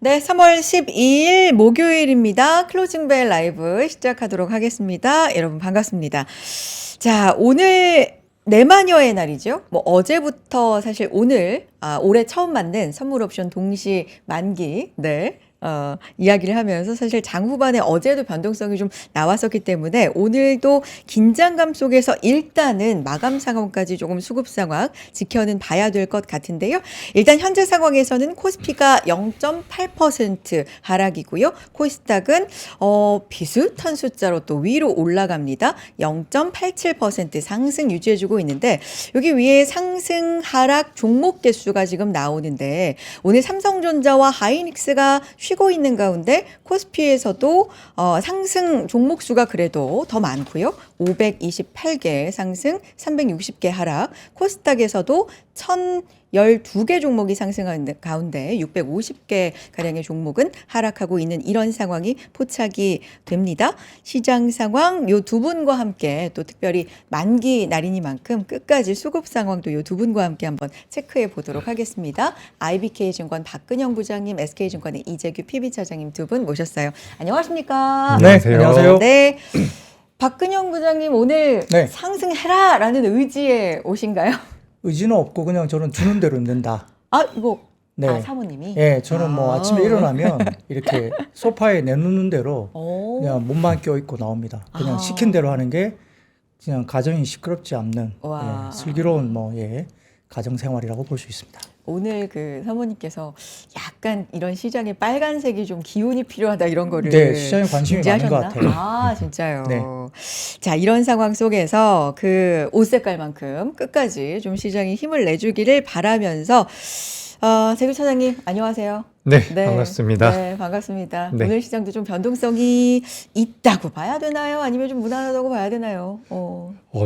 네, 3월 12일 목요일입니다. 클로징벨 라이브 시작하도록 하겠습니다. 여러분 반갑습니다. 자, 오늘 내마녀의 날이죠. 뭐 어제부터 사실 오늘 올해 처음 만든 선물 옵션 동시 만기 이야기를 하면서 사실 장 후반에 어제도 변동성이 좀 나왔었기 때문에 오늘도 긴장감 속에서 일단은 마감 상황까지 조금 수급 상황 지켜는 봐야 될 것 같은데요. 일단 현재 상황에서는 코스피가 0.8% 하락이고요. 코스닥은 비슷한 숫자로 또 위로 올라갑니다. 0.87% 상승 유지해주고 있는데 여기 위에 상승 하락 종목 개수가 지금 나오는데 오늘 삼성전자와 하이닉스가 쉬고 있는 가운데 코스피에서도 상승 종목 수가 그래도 더 많고요. 528개 상승, 360개 하락. 코스닥에서도 1012개 종목이 상승하는 가운데 650개 가량의 종목은 하락하고 있는 이런 상황이 포착이 됩니다. 시장 상황 요 두 분과 함께 또 특별히 만기 날이니만큼 끝까지 수급 상황도 요 두 분과 함께 한번 체크해 보도록 하겠습니다. IBK증권 박근영 부장님, SK증권의 이재규 PB차장님 두 분 모셨어요. 안녕하십니까? 네, 안녕하세요. 네. 박근영 부장님 오늘 네. 상승해라라는 의지에 오신가요? 의지는 없고 그냥 저는 주는 대로 낸다. 네. 사모님이? 예, 저는 뭐 아침에 일어나면 이렇게 소파에 내놓는 대로 그냥 몸만 껴있고 나옵니다. 그냥 시킨 대로 하는 게 그냥 가정이 시끄럽지 않는 슬기로운 가정 생활이라고 볼 수 있습니다. 오늘 그 사모님께서 약간 이런 시장에 빨간색이 좀 기운이 필요하다 이런 거를 네, 시장에 관심이 많은 것 같아요. 진짜요. 네. 자, 이런 상황 속에서 그 옷 색깔만큼 끝까지 좀 시장이 힘을 내주기를 바라면서 재규 차장님 안녕하세요. 네, 반갑습니다. 네, 반갑습니다. 네. 오늘 시장도 좀 변동성이 있다고 봐야 되나요? 아니면 좀 무난하다고 봐야 되나요?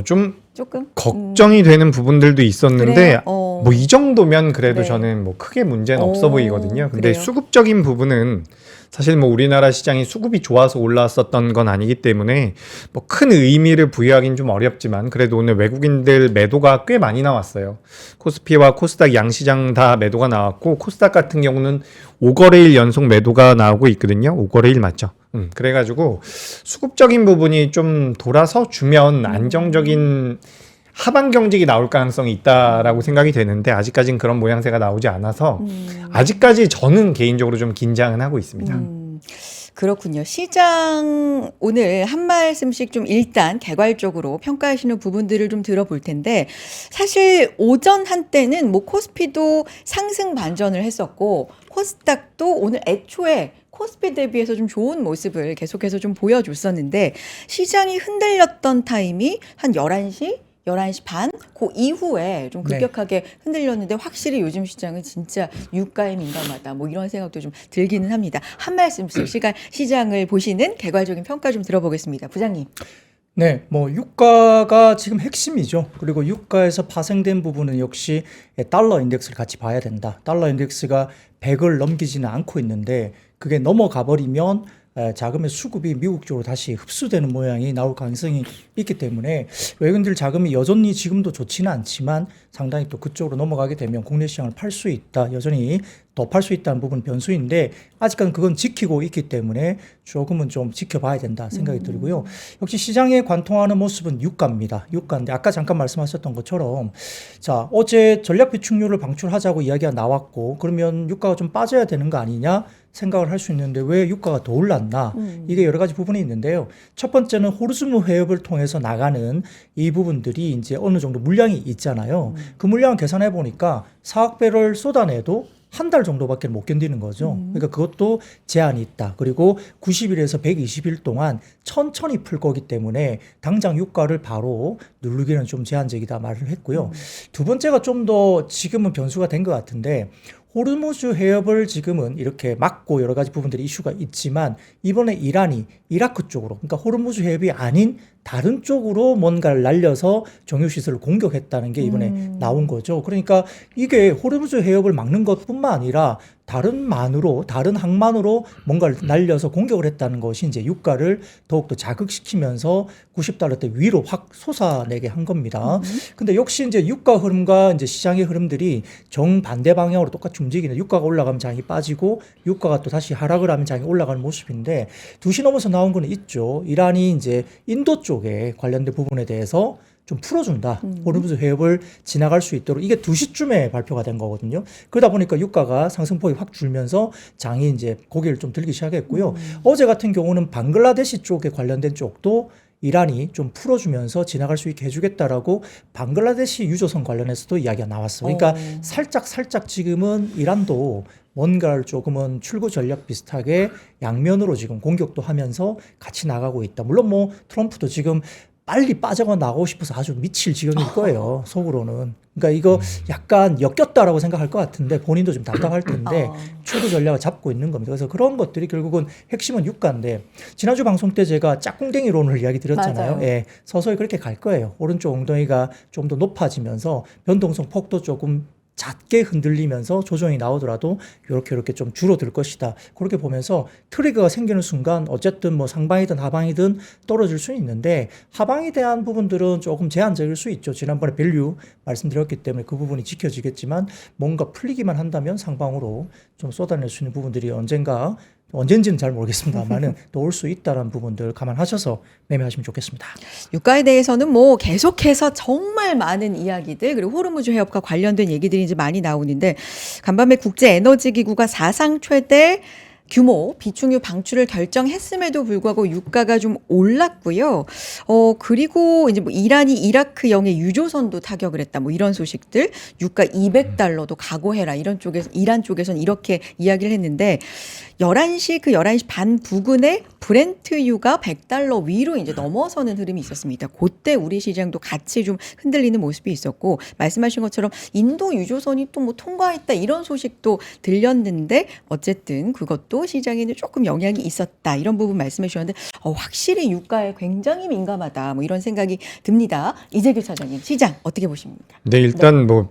좀 조금 걱정이 되는 부분들도 있었는데 그래요? 뭐 이 정도면 그래도 네. 저는 뭐 크게 문제는 없어 보이거든요. 근데 그래요? 수급적인 부분은 사실 뭐 우리나라 시장이 수급이 좋아서 올라왔었던 건 아니기 때문에 뭐 큰 의미를 부여하기는 좀 어렵지만 그래도 오늘 외국인들 매도가 꽤 많이 나왔어요. 코스피와 코스닥 양시장 다 매도가 나왔고 코스닥 같은 경우는 5거래일 연속 매도가 나오고 있거든요. 5거래일 맞죠? 그래가지고 수급적인 부분이 좀 돌아서 주면 안정적인 하방 경직이 나올 가능성이 있다라고 생각이 되는데 아직까지는 그런 모양새가 나오지 않아서 아직까지 저는 개인적으로 좀 긴장은 하고 있습니다. 그렇군요. 시장 오늘 한 말씀씩 좀 일단 개괄적으로 평가하시는 부분들을 좀 들어볼 텐데 사실 오전 한때는 뭐 코스피도 상승 반전을 했었고 코스닥도 오늘 애초에 코스피 대비해서 좀 좋은 모습을 계속해서 좀 보여줬었는데 시장이 흔들렸던 타임이 한 11시 반? 그 이후에 좀 급격하게 흔들렸는데 확실히 요즘 시장은 진짜 유가에 민감하다. 뭐 이런 생각도 좀 들기는 합니다. 한 말씀씩 시장을 보시는 개괄적인 평가 좀 들어보겠습니다. 부장님. 네, 뭐 유가가 지금 핵심이죠. 그리고 유가에서 파생된 부분은 역시 달러 인덱스를 같이 봐야 된다. 달러 인덱스가 100을 넘기지는 않고 있는데 그게 넘어가 버리면 자금의 수급이 미국 쪽으로 다시 흡수되는 모양이 나올 가능성이 있기 때문에 외국인들 자금이 여전히 지금도 좋지는 않지만 상당히 또 그쪽으로 넘어가게 되면 국내 시장을 팔 수 있다. 여전히 더 팔 수 있다는 부분 변수인데 아직까지는 그건 지키고 있기 때문에 조금은 좀 지켜봐야 된다 생각이 들고요. 역시 시장에 관통하는 모습은 유가입니다. 유가인데 아까 잠깐 말씀하셨던 것처럼 자 어제 전략 비축률을 방출하자고 이야기가 나왔고 그러면 유가가 좀 빠져야 되는 거 아니냐 생각을 할 수 있는데 왜 유가가 더 올랐나 이게 여러 가지 부분이 있는데요. 첫 번째는 호르무즈 해협을 통해서 나가는 이 부분들이 이제 어느 정도 물량이 있잖아요. 그 물량을 계산해 보니까 4억 배럴 쏟아내도 한 달 정도밖에 못 견디는 거죠. 그러니까 그것도 제한이 있다. 그리고 90일에서 120일 동안 천천히 풀 거기 때문에 당장 유가를 바로 누르기는 좀 제한적이다 말을 했고요. 두 번째가 좀 더 지금은 변수가 된 것 같은데 호르무즈 해협을 지금은 이렇게 막고 여러 가지 부분들이 이슈가 있지만 이번에 이란이 이라크 쪽으로 그러니까 호르무즈 해협이 아닌 다른 쪽으로 뭔가를 날려서 정유시설을 공격했다는 게 이번에 나온 거죠. 그러니까 이게 호르무즈 해협을 막는 것뿐만 아니라 다른 항만으로 뭔가를 날려서 공격을 했다는 것이 이제 유가를 더욱더 자극시키면서 90달러대 위로 확 솟아내게 한 겁니다. 근데 역시 이제 유가 흐름과 이제 시장의 흐름들이 정반대 방향으로 똑같이 움직이는, 유가가 올라가면 장이 빠지고 유가가 또 다시 하락을 하면 장이 올라가는 모습인데 2시 넘어서 나온 거는 있죠. 이란이 이제 인도 쪽에 관련된 부분에 대해서 좀 풀어준다. 호르무즈 해협을 지나갈 수 있도록, 이게 2시쯤에 발표가 된 거거든요. 그러다 보니까 유가가 상승폭이 확 줄면서 장이 이제 고개를 좀 들기 시작했고요. 어제 같은 경우는 방글라데시 쪽에 관련된 쪽도 이란이 좀 풀어주면서 지나갈 수 있게 해주겠다라고 방글라데시 유조선 관련해서도 이야기가 나왔어요. 그러니까 살짝 지금은 이란도 뭔가를 조금은 출구 전략 비슷하게 양면으로 지금 공격도 하면서 같이 나가고 있다. 물론 뭐 트럼프도 지금 빨리 빠져나가고 싶어서 아주 미칠 지경일 거예요, 속으로는. 그러니까 이거 약간 엮였다라고 생각할 것 같은데 본인도 좀 답답할 텐데 출구 전략을 잡고 있는 겁니다. 그래서 그런 것들이 결국은 핵심은 유가인데, 지난주 방송 때 제가 짝꿍댕이론을 이야기 드렸잖아요. 예, 서서히 그렇게 갈 거예요. 오른쪽 엉덩이가 좀 더 높아지면서 변동성 폭도 조금 작게 흔들리면서 조정이 나오더라도 이렇게 좀 줄어들 것이다. 그렇게 보면서 트리거가 생기는 순간 어쨌든 뭐 상방이든 하방이든 떨어질 수는 있는데, 하방에 대한 부분들은 조금 제한적일 수 있죠. 지난번에 밸류 말씀드렸기 때문에 그 부분이 지켜지겠지만, 뭔가 풀리기만 한다면 상방으로 좀 쏟아낼 수 있는 부분들이 언젠지는 잘 모르겠습니다만은 또 올 수 있다는 부분들 감안하셔서 매매하시면 좋겠습니다. 유가에 대해서는 뭐 계속해서 정말 많은 이야기들, 그리고 호르무즈 해협과 관련된 얘기들이 이제 많이 나오는데, 간밤에 국제에너지기구가 사상 최대 규모 비축유 방출을 결정했음에도 불구하고 유가가 좀 올랐고요. 그리고 이제 뭐 이란이 이라크형의 유조선도 타격을 했다. 뭐 이런 소식들, 유가 200달러도 각오해라. 이런 쪽에서, 이란 쪽에서는 이렇게 이야기를 했는데, 11시 반 부근에 브렌트유가 100달러 위로 이제 넘어서는 흐름이 있었습니다. 그때 우리 시장도 같이 좀 흔들리는 모습이 있었고, 말씀하신 것처럼 인도 유조선이 또 뭐 통과했다 이런 소식도 들렸는데, 어쨌든 그것도 시장에는 조금 영향이 있었다. 이런 부분 말씀해 주셨는데, 확실히 유가에 굉장히 민감하다. 뭐 이런 생각이 듭니다. 이재규 차장님, 시장 어떻게 보십니까? 네, 일단 뭐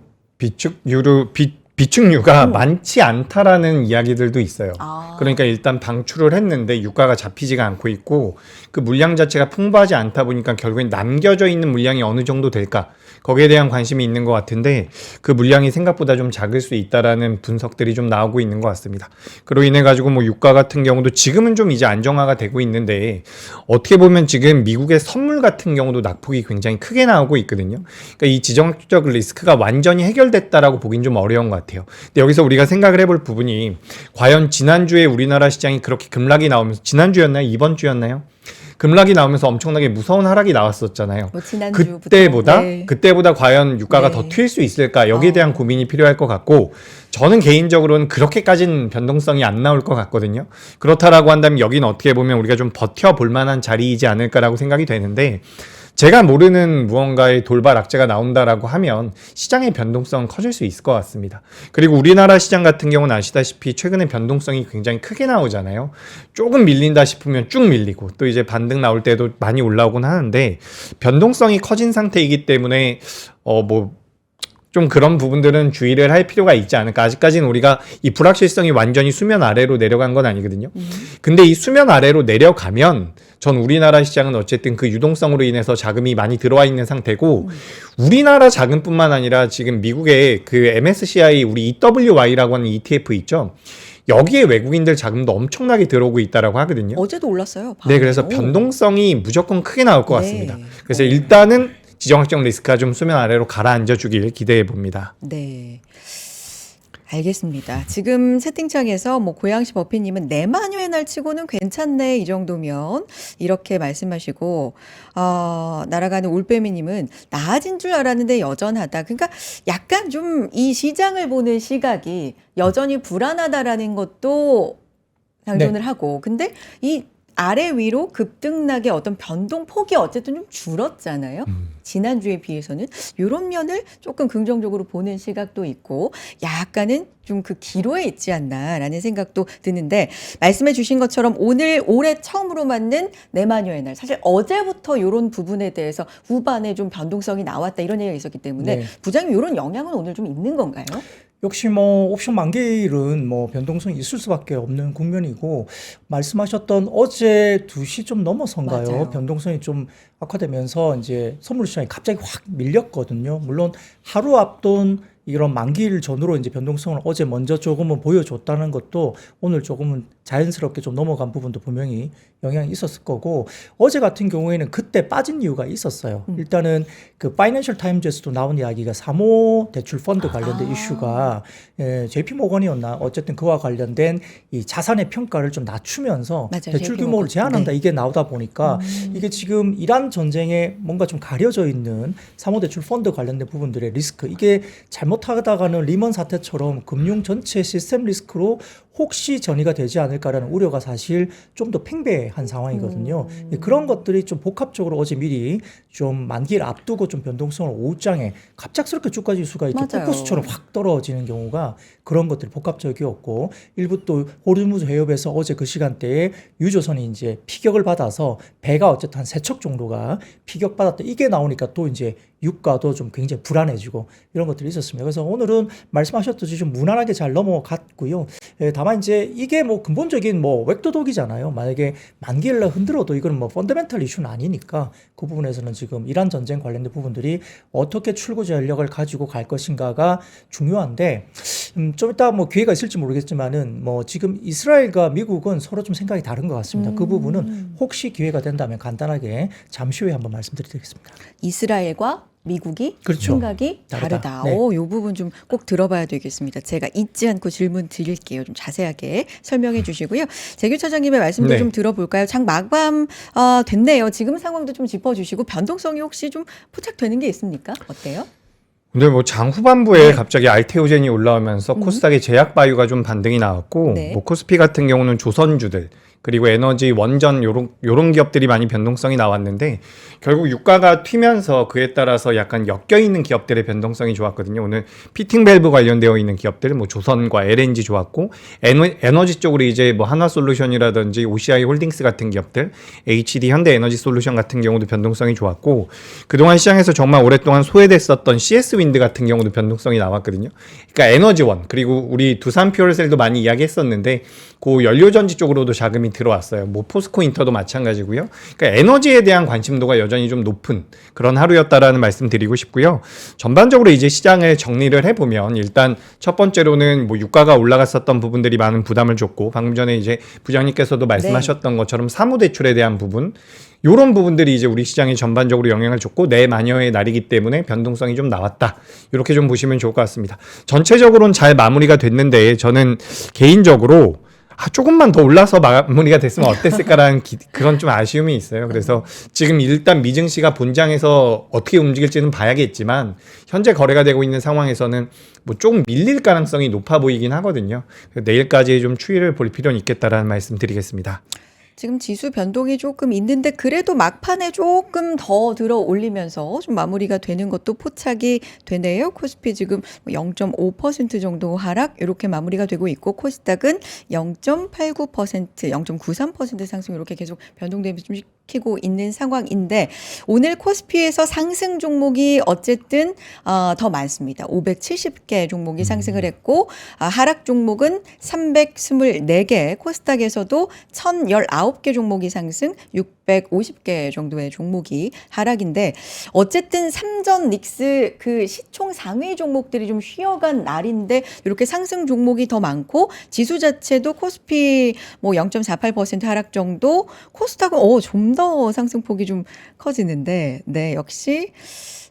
비축유가 많지 않다라는 이야기들도 있어요. 그러니까 일단 방출을 했는데 유가가 잡히지가 않고 있고, 그 물량 자체가 풍부하지 않다 보니까 결국엔 남겨져 있는 물량이 어느 정도 될까, 거기에 대한 관심이 있는 것 같은데, 그 물량이 생각보다 좀 작을 수 있다라는 분석들이 좀 나오고 있는 것 같습니다. 그로 인해 가지고 뭐 유가 같은 경우도 지금은 좀 이제 안정화가 되고 있는데, 어떻게 보면 지금 미국의 선물 같은 경우도 낙폭이 굉장히 크게 나오고 있거든요. 그러니까 이 지정학적 리스크가 완전히 해결됐다라고 보긴 좀 어려운 것 같아요. 근데 여기서 우리가 생각을 해볼 부분이, 과연 지난주에 우리나라 시장이 그렇게 급락이 나오면서, 지난주였나요? 이번 주였나요? 급락이 나오면서 엄청나게 무서운 하락이 나왔었잖아요. 뭐 지난주부터. 그때보다 과연 유가가 더 튈 수 있을까? 여기에 대한 고민이 필요할 것 같고, 저는 개인적으로는 그렇게까지는 변동성이 안 나올 것 같거든요. 그렇다라고 한다면 여기는 어떻게 보면 우리가 좀 버텨볼 만한 자리이지 않을까라고 생각이 되는데, 제가 모르는 무언가의 돌발 악재가 나온다라고 하면 시장의 변동성은 커질 수 있을 것 같습니다. 그리고 우리나라 시장 같은 경우는 아시다시피 최근에 변동성이 굉장히 크게 나오잖아요. 조금 밀린다 싶으면 쭉 밀리고, 또 이제 반등 나올 때도 많이 올라오곤 하는데, 변동성이 커진 상태이기 때문에 좀 그런 부분들은 주의를 할 필요가 있지 않을까. 아직까지는 우리가 이 불확실성이 완전히 수면 아래로 내려간 건 아니거든요. 근데 이 수면 아래로 내려가면 전 우리나라 시장은 어쨌든 그 유동성으로 인해서 자금이 많이 들어와 있는 상태고, 우리나라 자금뿐만 아니라 지금 미국의 그 MSCI 우리 EWY라고 하는 ETF 있죠. 여기에 외국인들 자금도 엄청나게 들어오고 있다라고 하거든요. 어제도 올랐어요. 네, 그래서 변동성이 무조건 크게 나올 것 같습니다. 그래서 일단은 지정학적 리스크가 좀 수면 아래로 가라앉아 주길 기대해 봅니다. 네. 알겠습니다. 지금 채팅창에서 뭐 고양시 버피님은 내마녀의 날 치고는 괜찮네, 이 정도면, 이렇게 말씀하시고, 날아가는 올빼미님은 나아진 줄 알았는데 여전하다. 그러니까 약간 좀 이 시장을 보는 시각이 여전히 불안하다라는 것도 상존을 하고, 근데 이 아래 위로 급등락의 어떤 변동폭이 어쨌든 좀 줄었잖아요. 지난주에 비해서는 이런 면을 조금 긍정적으로 보는 시각도 있고, 약간은 좀 그 기로에 있지 않나라는 생각도 드는데, 말씀해 주신 것처럼 오늘 올해 처음으로 맞는 내마녀의 날, 사실 어제부터 이런 부분에 대해서 후반에 좀 변동성이 나왔다 이런 얘기가 있었기 때문에 부장님 이런 영향은 오늘 좀 있는 건가요? 역시 뭐 옵션 만기일은 뭐 변동성이 있을 수밖에 없는 국면이고 말씀하셨던 어제 2시 좀 넘어선가요? 맞아요. 변동성이 좀 악화되면서 이제 선물 시장이 갑자기 확 밀렸거든요. 물론 하루 앞둔 이런 만기일 전후로 이제 변동성을 어제 먼저 조금은 보여줬다는 것도 오늘 조금은 자연스럽게 좀 넘어간 부분도 분명히 영향이 있었을 거고 어제 같은 경우에는 그때 빠진 이유가 있었어요. 일단은 그 파이낸셜 타임즈에서도 나온 이야기가 사모 대출 펀드 관련된 이슈가 JP 모건이었나 어쨌든 그와 관련된 이 자산의 평가를 좀 낮추면서 맞아요. 대출 JP 규모를 모건. 제한한다 네. 이게 나오다 보니까 이게 지금 이란 전쟁에 뭔가 좀 가려져 있는 사모 대출 펀드 관련된 부분들의 리스크 이게 잘못하다가는 리먼 사태처럼 금융 전체 시스템 리스크로 혹시 전이가 되지 않을까라는 우려가 사실 좀 더 팽배한 상황이거든요. 그런 것들이 좀 복합적으로 어제 미리 좀 만기를 앞두고 좀 변동성을 오후장에 갑작스럽게 주가 지수가 이렇게 맞아요. 폭포수처럼 확 떨어지는 경우가 그런 것들이 복합적이었고 일부 또 호르무즈 해협에서 어제 그 시간대에 유조선이 이제 피격을 받아서 배가 어쨌든 한 3척 정도가 피격받았다 이게 나오니까 또 이제 유가도 좀 굉장히 불안해지고 이런 것들이 있었습니다. 그래서 오늘은 말씀하셨듯이 좀 무난하게 잘 넘어갔고요. 다만 이제 이게 뭐 근본적인 뭐 웩도독이잖아요. 만약에 만기일날 흔들어도 이건 뭐 펀더멘털 이슈는 아니니까 그 부분에서는 지금 이란 전쟁 관련된 부분들이 어떻게 출구 전략을 가지고 갈 것인가가 중요한데 좀 이따 뭐 기회가 있을지 모르겠지만은 뭐 지금 이스라엘과 미국은 서로 좀 생각이 다른 것 같습니다. 그 부분은 혹시 기회가 된다면 간단하게 잠시 후에 한번 말씀드리겠습니다. 이스라엘과 미국이 그렇죠. 생각이 다르다. 다르다. 네. 요 부분 좀 꼭 들어봐야 되겠습니다. 제가 잊지 않고 질문 드릴게요. 좀 자세하게 설명해 주시고요. 재규 차장님의 말씀도 네. 좀 들어볼까요? 장 마감 됐네요. 지금 상황도 좀 짚어주시고 변동성이 혹시 좀 포착되는 게 있습니까? 어때요? 근데 뭐 장 후반부에 갑자기 알테오젠이 올라오면서 코스닥의 제약 바이오가 좀 반등이 나왔고 네. 뭐 코스피 같은 경우는 조선주들 그리고 에너지 원전 요런 기업들이 많이 변동성이 나왔는데 결국 유가가 튀면서 그에 따라서 약간 엮여 있는 기업들의 변동성이 좋았거든요. 오늘 피팅 밸브 관련되어 있는 기업들 뭐 조선과 LNG 좋았고 에너지 쪽으로 이제 뭐 한화솔루션이라든지 OCI 홀딩스 같은 기업들, HD 현대에너지 솔루션 같은 경우도 변동성이 좋았고 그동안 시장에서 정말 오랫동안 소외됐었던 CS 윈드 같은 경우도 변동성이 나왔거든요. 그러니까 에너지원 그리고 우리 두산 퓨얼셀도 많이 이야기했었는데 그 연료전지 쪽으로도 자금이 들어왔어요. 뭐 포스코 인터도 마찬가지고요. 그러니까 에너지에 대한 관심도가 여전히 좀 높은 그런 하루였다라는 말씀 드리고 싶고요. 전반적으로 이제 시장을 정리를 해보면 일단 첫 번째로는 뭐 유가가 올라갔었던 부분들이 많은 부담을 줬고 방금 전에 이제 부장님께서도 말씀하셨던 것처럼 사무대출에 대한 부분 이런 부분들이 이제 우리 시장에 전반적으로 영향을 줬고 내마녀의 날이기 때문에 변동성이 좀 나왔다. 이렇게 좀 보시면 좋을 것 같습니다. 전체적으로는 잘 마무리가 됐는데 저는 개인적으로 조금만 더 올라서 마무리가 됐으면 어땠을까라는 그건 좀 아쉬움이 있어요. 그래서 지금 일단 미증시가 본장에서 어떻게 움직일지는 봐야겠지만 현재 거래가 되고 있는 상황에서는 뭐 조금 밀릴 가능성이 높아 보이긴 하거든요. 내일까지 좀 추이를 볼 필요는 있겠다라는 말씀 드리겠습니다. 지금 지수 변동이 조금 있는데 그래도 막판에 조금 더 들어 올리면서 좀 마무리가 되는 것도 포착이 되네요. 코스피 지금 0.5% 정도 하락 이렇게 마무리가 되고 있고 코스닥은 0.89%, 0.93% 상승 이렇게 계속 변동되면서 좀 시키고 있는 상황인데 오늘 코스피에서 상승 종목이 어쨌든 더 많습니다. 570개 종목이 상승을 했고 하락 종목은 324개, 코스닥에서도 1019개 종목이 상승, 650개 정도의 종목이 하락인데 어쨌든 삼전 닉스 그 시총 상위 종목들이 좀 쉬어간 날인데 이렇게 상승 종목이 더 많고 지수 자체도 코스피 뭐 0.48% 하락 정도, 코스닥은 좀 더 상승폭이 좀 커지는데 네 역시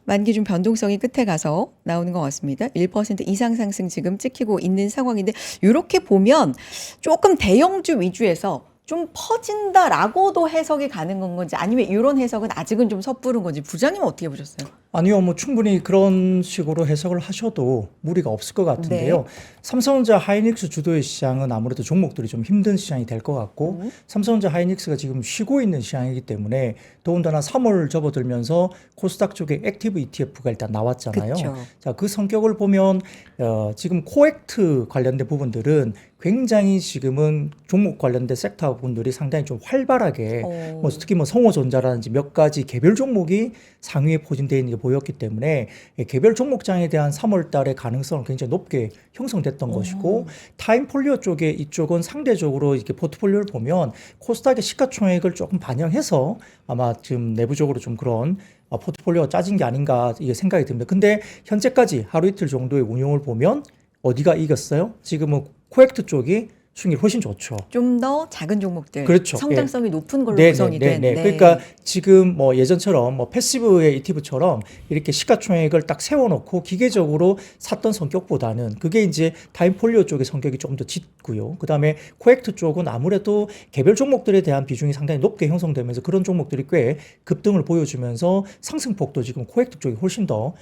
만기 좀 변동성이 끝에 가서 나오는 것 같습니다. 1% 이상 상승 지금 찍히고 있는 상황인데 이렇게 보면 조금 대형주 위주에서 좀 퍼진다라고도 해석이 가능한 건지 아니면 이런 해석은 아직은 좀 섣부른 건지 부장님은 어떻게 보셨어요? 아니요, 뭐 충분히 그런 식으로 해석을 하셔도 무리가 없을 것 같은데요. 네. 삼성전자 하이닉스 주도의 시장은 아무래도 종목들이 좀 힘든 시장이 될 것 같고 삼성전자 하이닉스가 지금 쉬고 있는 시장이기 때문에 더군다나 3월 접어들면서 코스닥 쪽에 액티브 ETF가 일단 나왔잖아요. 그쵸. 자, 그 성격을 보면 지금 코액트 관련된 부분들은 굉장히 지금은 종목 관련된 섹터 분들이 상당히 좀 활발하게 뭐 특히 뭐 성호전자라든지 몇 가지 개별 종목이 상위에 포진되어 있는 게 보였기 때문에 개별 종목장에 대한 3월 달의 가능성은 굉장히 높게 형성됐던 것이고 타임폴리오 쪽에 이쪽은 상대적으로 이렇게 포트폴리오를 보면 코스닥의 시가총액을 조금 반영해서 아마 지금 내부적으로 좀 그런 포트폴리오가 짜진 게 아닌가 이게 생각이 듭니다. 근데 현재까지 하루 이틀 정도의 운용을 보면 어디가 이겼어요? 지금은 코엑트 쪽이 수익률이 훨씬 좋죠. 좀 더 작은 종목들, 그렇죠. 성장성이 높은 걸로 구성이 된. 네. 그러니까 지금 뭐 예전처럼 뭐 패시브의 ETF처럼 이렇게 시가총액을 딱 세워놓고 기계적으로 샀던 성격보다는 그게 이제 타임폴리오 쪽의 성격이 조금 더 짙고요. 그 다음에 코엑트 쪽은 아무래도 개별 종목들에 대한 비중이 상당히 높게 형성되면서 그런 종목들이 꽤 급등을 보여주면서 상승폭도 지금 코엑트 쪽이 훨씬 더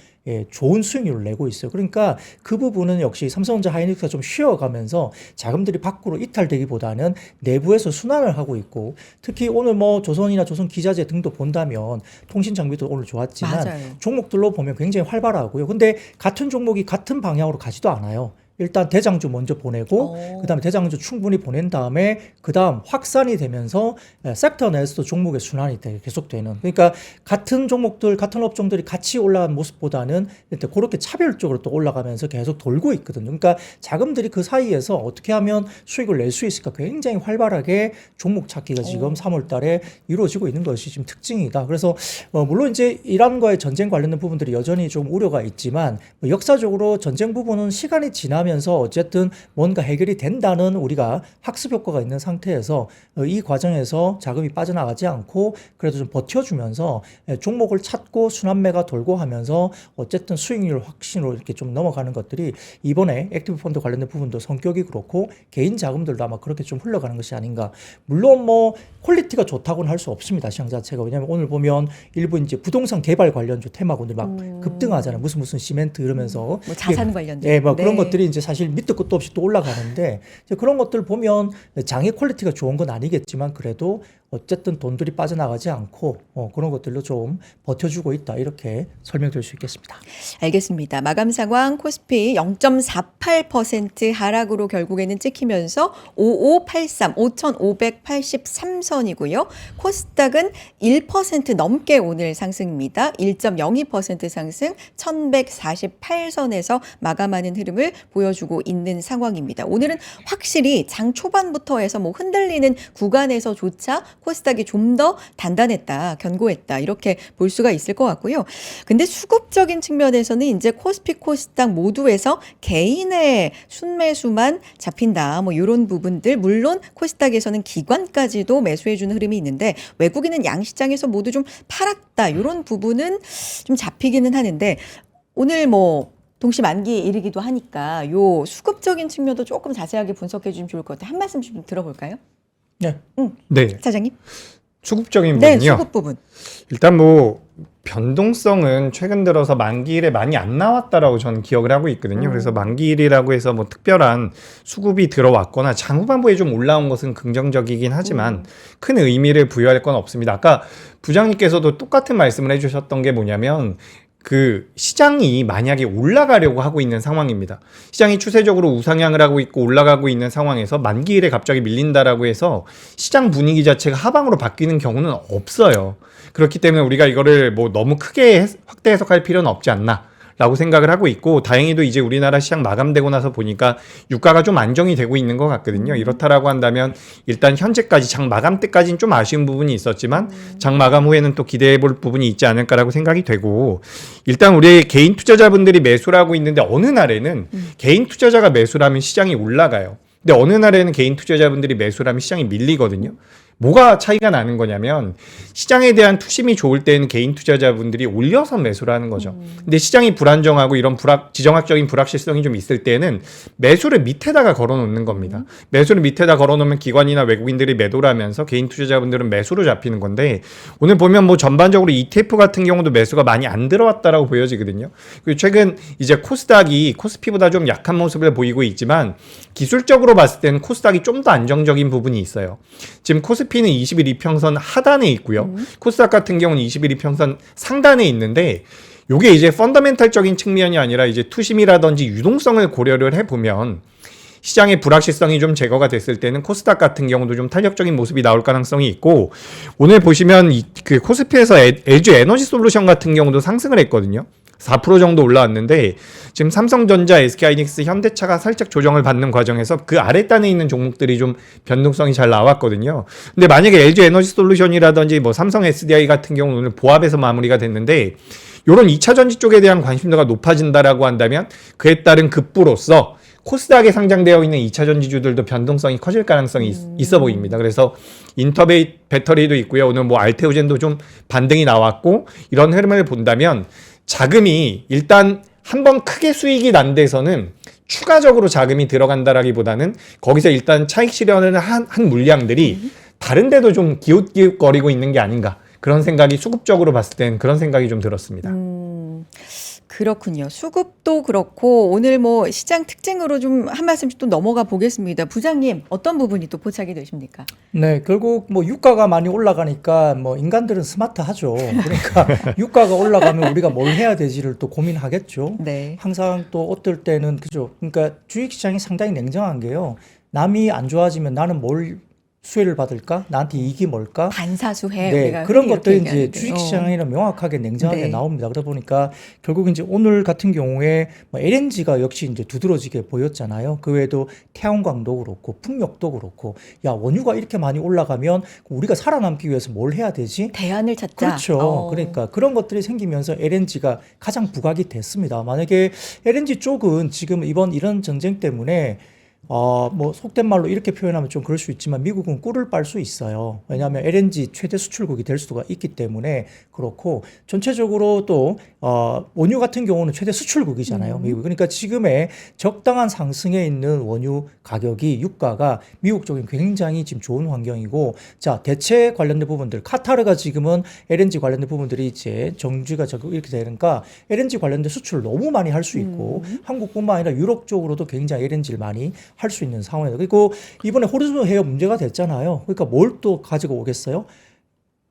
좋은 수익률을 내고 있어요. 그러니까 그 부분은 역시 삼성전자 하이닉스가 좀 쉬어가면서 자금들이 밖으로 이탈되기보다는 내부에서 순환을 하고 있고 특히 오늘 뭐 조선이나 조선기자재 등도 본다면 통신 장비도 오늘 좋았지만 맞아요. 종목들로 보면 굉장히 활발하고요. 근데 같은 종목이 같은 방향으로 가지도 않아요. 일단 대장주 먼저 보내고 그다음에 대장주 충분히 보낸 다음에 그다음 확산이 되면서 섹터 내에서도 종목의 순환이 계속되는 그러니까 같은 종목들 같은 업종들이 같이 올라간 모습보다는 일단 그렇게 차별적으로 또 올라가면서 계속 돌고 있거든요. 그러니까 자금들이 그 사이에서 어떻게 하면 수익을 낼 수 있을까 굉장히 활발하게 종목 찾기가 지금 3월 달에 이루어지고 있는 것이 지금 특징이다. 그래서 물론 이제 이란과의 전쟁 관련된 부분들이 여전히 좀 우려가 있지만 역사적으로 전쟁 부분은 시간이 지나면서 어쨌든 뭔가 해결이 된다는 우리가 학습 효과가 있는 상태에서 이 과정에서 자금이 빠져나가지 않고 그래도 좀 버텨주면서 종목을 찾고 순환매가 돌고 하면서 어쨌든 수익률 확신으로 이렇게 좀 넘어가는 것들이 이번에 액티브 펀드 관련된 부분도 성격이 그렇고 개인 자금들도 아마 그렇게 좀 흘러가는 것이 아닌가. 물론 뭐 퀄리티가 좋다고는 할 수 없습니다. 시장 자체가. 왜냐하면 오늘 보면 일부 이제 부동산 개발 관련주 테마군들 막 급등하잖아요. 무슨 시멘트 이러면서 뭐 자산 관련된. 예, 뭐 그런 것들이 이제 사실 밑도 끝도 없이 또 올라가는데 이제 그런 것들 보면 장의 퀄리티가 좋은 건 아니겠지만 그래도 어쨌든 돈들이 빠져나가지 않고 그런 것들로 좀 버텨주고 있다 이렇게 설명드릴 수 있겠습니다. 알겠습니다. 마감 상황 코스피 0.48% 하락으로 결국에는 찍히면서 5583, 5,583선이고요. 코스닥은 1% 넘게 오늘 상승입니다. 1.02% 상승 1,148선에서 마감하는 흐름을 보여주고 있는 상황입니다. 오늘은 확실히 장 초반부터 해서 뭐 흔들리는 구간에서조차 코스닥이 좀 더 단단했다, 견고했다 이렇게 볼 수가 있을 것 같고요. 근데 수급적인 측면에서는 이제 코스피, 코스닥 모두에서 개인의 순매수만 잡힌다, 뭐 이런 부분들. 물론 코스닥에서는 기관까지도 매수해주는 흐름이 있는데 외국인은 양시장에서 모두 좀 팔았다 이런 부분은 좀 잡히기는 하는데 오늘 뭐 동시 만기일이기도 하니까 요 수급적인 측면도 조금 자세하게 분석해 주시면 좋을 것 같아요. 한 말씀 좀 들어볼까요? 네. 네. 사장님. 수급적인 네, 부분이요. 수급 부분. 일단 뭐 변동성은 최근 들어서 만기일에 많이 안 나왔다라고 저는 기억을 하고 있거든요. 그래서 만기일이라고 해서 뭐 특별한 수급이 들어왔거나 장후반부에 좀 올라온 것은 긍정적이긴 하지만 큰 의미를 부여할 건 없습니다. 아까 부장님께서도 똑같은 말씀을 해주셨던 게 뭐냐면 그 시장이 만약에 올라가려고 하고 있는 상황입니다. 시장이 추세적으로 우상향을 하고 있고 올라가고 있는 상황에서 만기일에 갑자기 밀린다라고 해서 시장 분위기 자체가 하방으로 바뀌는 경우는 없어요. 그렇기 때문에 우리가 이거를 뭐 너무 크게 확대 해석할 필요는 없지 않나 라고 생각을 하고 있고, 다행히도 이제 우리나라 시장 마감되고 나서 보니까 유가가 좀 안정이 되고 있는 것 같거든요. 이렇다라고 한다면 일단 현재까지 장 마감 때까지는 좀 아쉬운 부분이 있었지만 장 마감 후에는 또 기대해 볼 부분이 있지 않을까라고 생각이 되고, 일단 우리 개인 투자자분들이 매수를 하고 있는데 어느 날에는 개인 투자자가 매수를 하면 시장이 올라가요. 근데 어느 날에는 개인 투자자분들이 매수를 하면 시장이 밀리거든요. 뭐가 차이가 나는 거냐면 시장에 대한 투심이 좋을 때는 개인 투자자분들이 올려서 매수를 하는 거죠. 근데 시장이 불안정하고 이런 지정학적인 불확실성이 좀 있을 때는 매수를 밑에다가 걸어 놓는 겁니다. 매수를 밑에다 걸어 놓으면 기관이나 외국인들이 매도를 하면서 개인 투자자분들은 매수로 잡히는 건데, 오늘 보면 뭐 전반적으로 ETF 같은 경우도 매수가 많이 안 들어왔다라고 보여지거든요. 그리고 최근 이제 코스닥이 코스피보다 좀 약한 모습을 보이고 있지만 기술적으로 봤을 때는 코스닥이 좀 더 안정적인 부분이 있어요. 지금 코스피는 21 이평선 하단에 있고요. 코스닥 같은 경우는 21 이평선 상단에 있는데, 요게 이제 펀더멘탈적인 측면이 아니라 이제 투심이라든지 유동성을 고려를 해보면 시장의 불확실성이 좀 제거가 됐을 때는 코스닥 같은 경우도 좀 탄력적인 모습이 나올 가능성이 있고 오늘 보시면 그 코스피에서 LG 에너지 솔루션 같은 경우도 상승을 했거든요. 4% 정도 올라왔는데 지금 삼성전자, SK하이닉스, 현대차가 살짝 조정을 받는 과정에서 그 아랫단에 있는 종목들이 좀 변동성이 잘 나왔거든요. 근데 만약에 LG 에너지 솔루션이라든지 뭐 삼성 SDI 같은 경우는 오늘 보합에서 마무리가 됐는데 요런 2차 전지 쪽에 대한 관심도가 높아진다라고 한다면 그에 따른 급부로서 코스닥에 상장되어 있는 2차 전지주들도 변동성이 커질 가능성이 있어 보입니다. 그래서 인터베이트 배터리도 있고요. 오늘 뭐 알테오젠도 좀 반등이 나왔고 이런 흐름을 본다면 자금이 일단 한번 크게 수익이 난 데서는 추가적으로 자금이 들어간다라기보다는 거기서 일단 차익 실현을 한 물량들이 다른 데도 좀 기웃기웃거리고 있는 게 아닌가 그런 생각이 수급적으로 봤을 땐 그런 생각이 좀 들었습니다. 그렇군요. 수급도 그렇고 오늘 뭐 시장 특징으로 좀 한 말씀씩 또 넘어가 보겠습니다. 부장님 어떤 부분이 또 포착이 되십니까? 네, 결국 뭐 유가가 많이 올라가니까 뭐 인간들은 스마트하죠. 그러니까 유가가 올라가면 우리가 뭘 해야 되지를 또 고민하겠죠. 네. 항상 또 어떨 때는 그죠. 그러니까 주식시장이 상당히 냉정한 게요. 남이 안 좋아지면 나는 뭘 수혜를 받을까? 나한테 이익이 뭘까? 반사수혜 네, 우리가 그런 흔히 이렇게 것들이 이제 얘기하는데. 주식시장에는 명확하게 냉정하게 네. 나옵니다. 그러다 보니까 결국 이제 오늘 같은 경우에 뭐 LNG가 역시 이제 두드러지게 보였잖아요. 그 외에도 태양광도 그렇고 풍력도 그렇고 야 원유가 이렇게 많이 올라가면 우리가 살아남기 위해서 뭘 해야 되지? 대안을 찾자. 그렇죠. 그러니까 그런 것들이 생기면서 LNG가 가장 부각이 됐습니다. 만약에 LNG 쪽은 지금 이번 이런 전쟁 때문에 뭐 속된 말로 이렇게 표현하면 좀 그럴 수 있지만 미국은 꿀을 빨 수 있어요. 왜냐하면 LNG 최대 수출국이 될 수가 있기 때문에 그렇고 전체적으로 또 원유 같은 경우는 최대 수출국이잖아요. 미국. 그러니까 지금의 적당한 상승에 있는 원유 가격이 유가가 미국 쪽엔 굉장히 지금 좋은 환경이고 자 대체 관련된 부분들 카타르가 지금은 LNG 관련된 부분들이 이제 정지가 이렇게 되니까 LNG 관련된 수출을 너무 많이 할 수 있고 한국뿐만 아니라 유럽 쪽으로도 굉장히 LNG를 많이 할 수 있는 상황이에요. 그리고 이번에 호르무즈 해협 문제가 됐잖아요. 그러니까 뭘 또 가지고 오겠어요?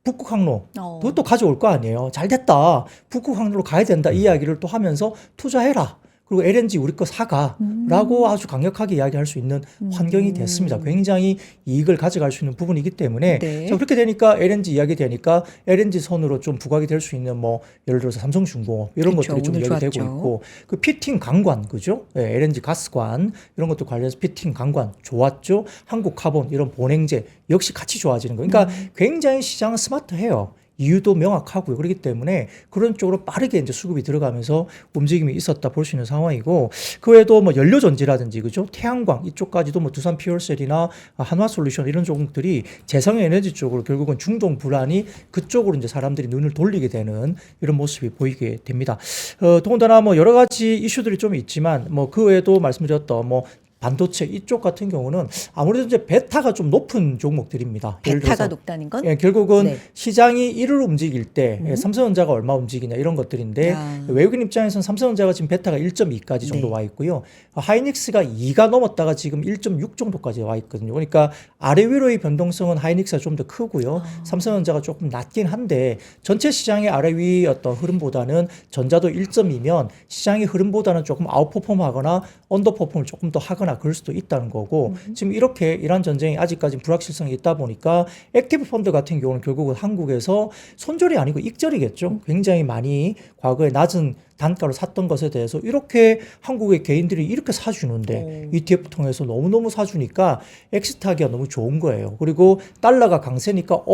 북극 항로 그것도 가져올 거 아니에요. 잘 됐다. 북극 항로로 가야 된다. 이 이야기를 또 하면서 투자해라. 그리고 LNG 우리 거 사가라고 아주 강력하게 이야기할 수 있는 환경이 됐습니다. 굉장히 이익을 가져갈 수 있는 부분이기 때문에 네. 자, 그렇게 되니까 LNG 이야기 되니까 LNG 선으로 좀 부각이 될 수 있는 뭐 예를 들어서 삼성중공업 이런 그렇죠. 것들이 좀 오늘 이야기되고 좋았죠. 있고 그 피팅 관관 그죠? 네, LNG 가스관 이런 것도 관련해서 피팅 관관 좋았죠. 한국카본 이런 본행제 역시 같이 좋아지는 거. 그러니까 굉장히 시장은 스마트해요. 이유도 명확하고요. 그렇기 때문에 그런 쪽으로 빠르게 이제 수급이 들어가면서 움직임이 있었다 볼 수 있는 상황이고 그 외에도 뭐 연료전지라든지 그죠? 태양광 이쪽까지도 뭐 두산 퓨얼셀이나 한화솔루션 이런 종목들이 재생에너지 쪽으로 결국은 중동 불안이 그쪽으로 이제 사람들이 눈을 돌리게 되는 이런 모습이 보이게 됩니다. 더군다나 뭐 여러 가지 이슈들이 좀 있지만 뭐 그 외에도 말씀드렸던 뭐 반도체 이쪽 같은 경우는 아무래도 이제 베타가 좀 높은 종목들입니다. 예를 베타가 들어서 높다는 건? 예, 결국은 네. 시장이 1을 움직일 때 삼성전자가 얼마 움직이냐 이런 것들인데 외국인 입장에서는 삼성전자가 지금 베타가 1.2까지 정도 네. 와 있고요. 하이닉스가 2가 넘었다가 지금 1.6 정도까지 와 있거든요. 그러니까 아래 위로의 변동성은 하이닉스가 좀 더 크고요. 삼성전자가 조금 낮긴 한데 전체 시장의 아래 위 어떤 흐름보다는 전자도 1.2면 시장의 흐름보다는 조금 아웃퍼폼하거나 언더퍼폼을 조금 더 하거나 그럴 수도 있다는 거고 지금 이렇게 이란 전쟁이 아직까지 불확실성이 있다 보니까 액티브 펀드 같은 경우는 결국은 한국에서 손절이 아니고 익절이겠죠. 굉장히 많이 과거에 낮은 단가로 샀던 것에 대해서 이렇게 한국의 개인들이 이렇게 사주는데 ETF 통해서 너무너무 사주니까 엑스트하기가 너무 좋은 거예요. 그리고 달러가 강세니까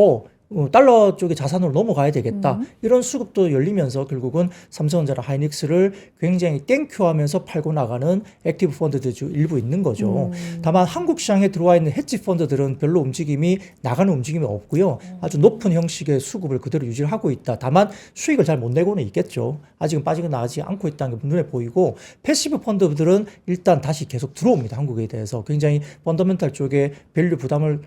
달러 쪽에 자산으로 넘어가야 되겠다. 이런 수급도 열리면서 결국은 삼성전자나 하이닉스를 굉장히 땡큐하면서 팔고 나가는 액티브 펀드들이 일부 있는 거죠. 다만 한국 시장에 들어와 있는 헤지 펀드들은 별로 움직임이 나가는 움직임이 없고요. 아주 높은 형식의 수급을 그대로 유지를 하고 있다. 다만 수익을 잘 못 내고는 있겠죠. 아직은 빠지고 나가지 않고 있다는 게 눈에 보이고 패시브 펀드들은 일단 다시 계속 들어옵니다. 한국에 대해서 굉장히 펀더멘탈 쪽에 밸류 부담을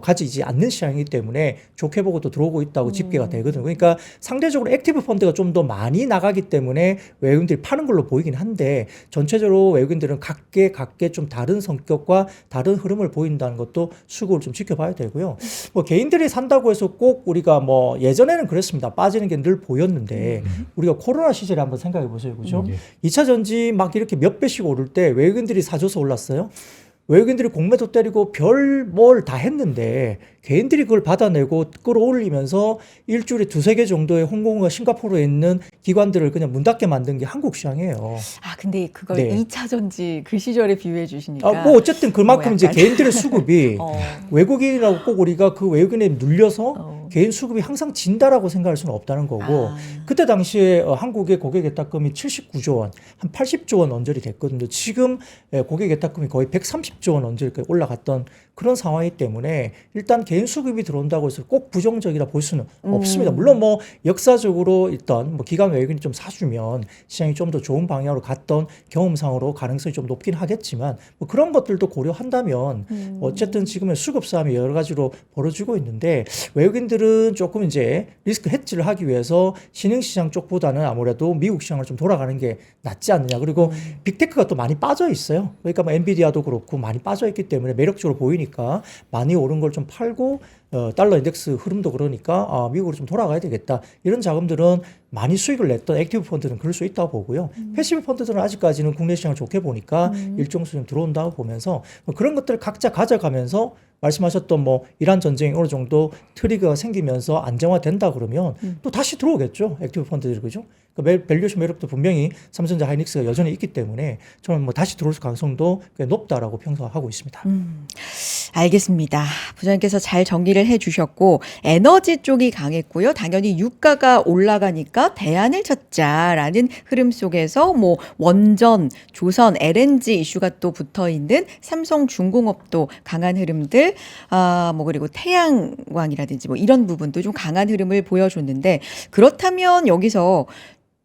가지지 않는 시장이기 때문에 좋게 보고 또 들어오고 있다고 집계가 되거든요. 그러니까 상대적으로 액티브 펀드가 좀 더 많이 나가기 때문에 외국인들이 파는 걸로 보이긴 한데 전체적으로 외국인들은 각계 좀 다른 성격과 다른 흐름을 보인다는 것도 수급을 좀 지켜봐야 되고요. 뭐 개인들이 산다고 해서 꼭 우리가 뭐 예전에는 그랬습니다. 빠지는 게 늘 보였는데 우리가 코로나 시절에 한번 생각해 보세요. 그죠? 2차 전지 막 이렇게 몇 배씩 오를 때 외국인들이 사줘서 올랐어요. 외국인들이 공매도 때리고 별 뭘 다 했는데 개인들이 그걸 받아내고 끌어올리면서 일주일에 2-3개 정도의 홍콩과 싱가포르에 있는 기관들을 그냥 문 닫게 만든 게 한국 시장이에요. 아, 근데 그걸 네. 2차 전지 그 시절에 비유해 주시니까. 뭐 어쨌든 그만큼 뭐 이제 약간 개인들의 수급이 어, 외국인이라고 꼭 우리가 그 외국인에 눌려서 어. 개인 수급이 항상 진다라고 생각할 수는 없다는 거고 아. 그때 당시에 한국의 고객예탁금이 79조 원, 한 80조 원 언저리 됐거든요. 지금 고객예탁금이 거의 130조 원 언저리까지 올라갔던 그런 상황이기 때문에 일단 개인 수급이 들어온다고 해서 꼭 부정적이라 볼 수는 없습니다. 물론 뭐 역사적으로 일단 뭐 기관 외국인이 좀 사주면 시장이 좀 더 좋은 방향으로 갔던 경험상으로 가능성이 좀 높긴 하겠지만 뭐 그런 것들도 고려한다면 어쨌든 지금의 수급 싸움이 여러 가지로 벌어지고 있는데 외국인들은 조금 이제 리스크 헤지를 하기 위해서 신흥시장 쪽보다는 아무래도 미국 시장으로 좀 돌아가는 게 낫지 않느냐. 그리고 빅테크가 또 많이 빠져 있어요. 그러니까 뭐 엔비디아도 그렇고 많이 빠져 있기 때문에 매력적으로 보이니까 많이 오른 걸 좀 팔고 달러 인덱스 흐름도 그러니까 미국으로 좀 돌아가야 되겠다. 이런 자금들은 많이 수익을 냈던 액티브 펀드는 그럴 수 있다고 보고요. 패시브 펀드들은 아직까지는 국내 시장을 좋게 보니까 일정 수준 들어온다고 보면서 뭐 그런 것들을 각자 가져가면서 말씀하셨던 뭐 이란 전쟁이 어느 정도 트리거가 생기면서 안정화된다 그러면 또 다시 들어오겠죠. 액티브 펀드들이 그죠? 그 밸류에이션 매력도 분명히 삼성전자 하이닉스가 여전히 있기 때문에 저는 뭐 다시 들어올 가능성도 꽤 높다라고 평가하고 있습니다. 알겠습니다. 부장님께서 잘 정리를 해주셨고 에너지 쪽이 강했고요. 당연히 유가가 올라가니까 대안을 찾자라는 흐름 속에서 뭐 원전, 조선, LNG 이슈가 또 붙어 있는 삼성중공업도 강한 흐름들, 뭐 그리고 태양광이라든지 뭐 이런 부분도 좀 강한 흐름을 보여줬는데 그렇다면 여기서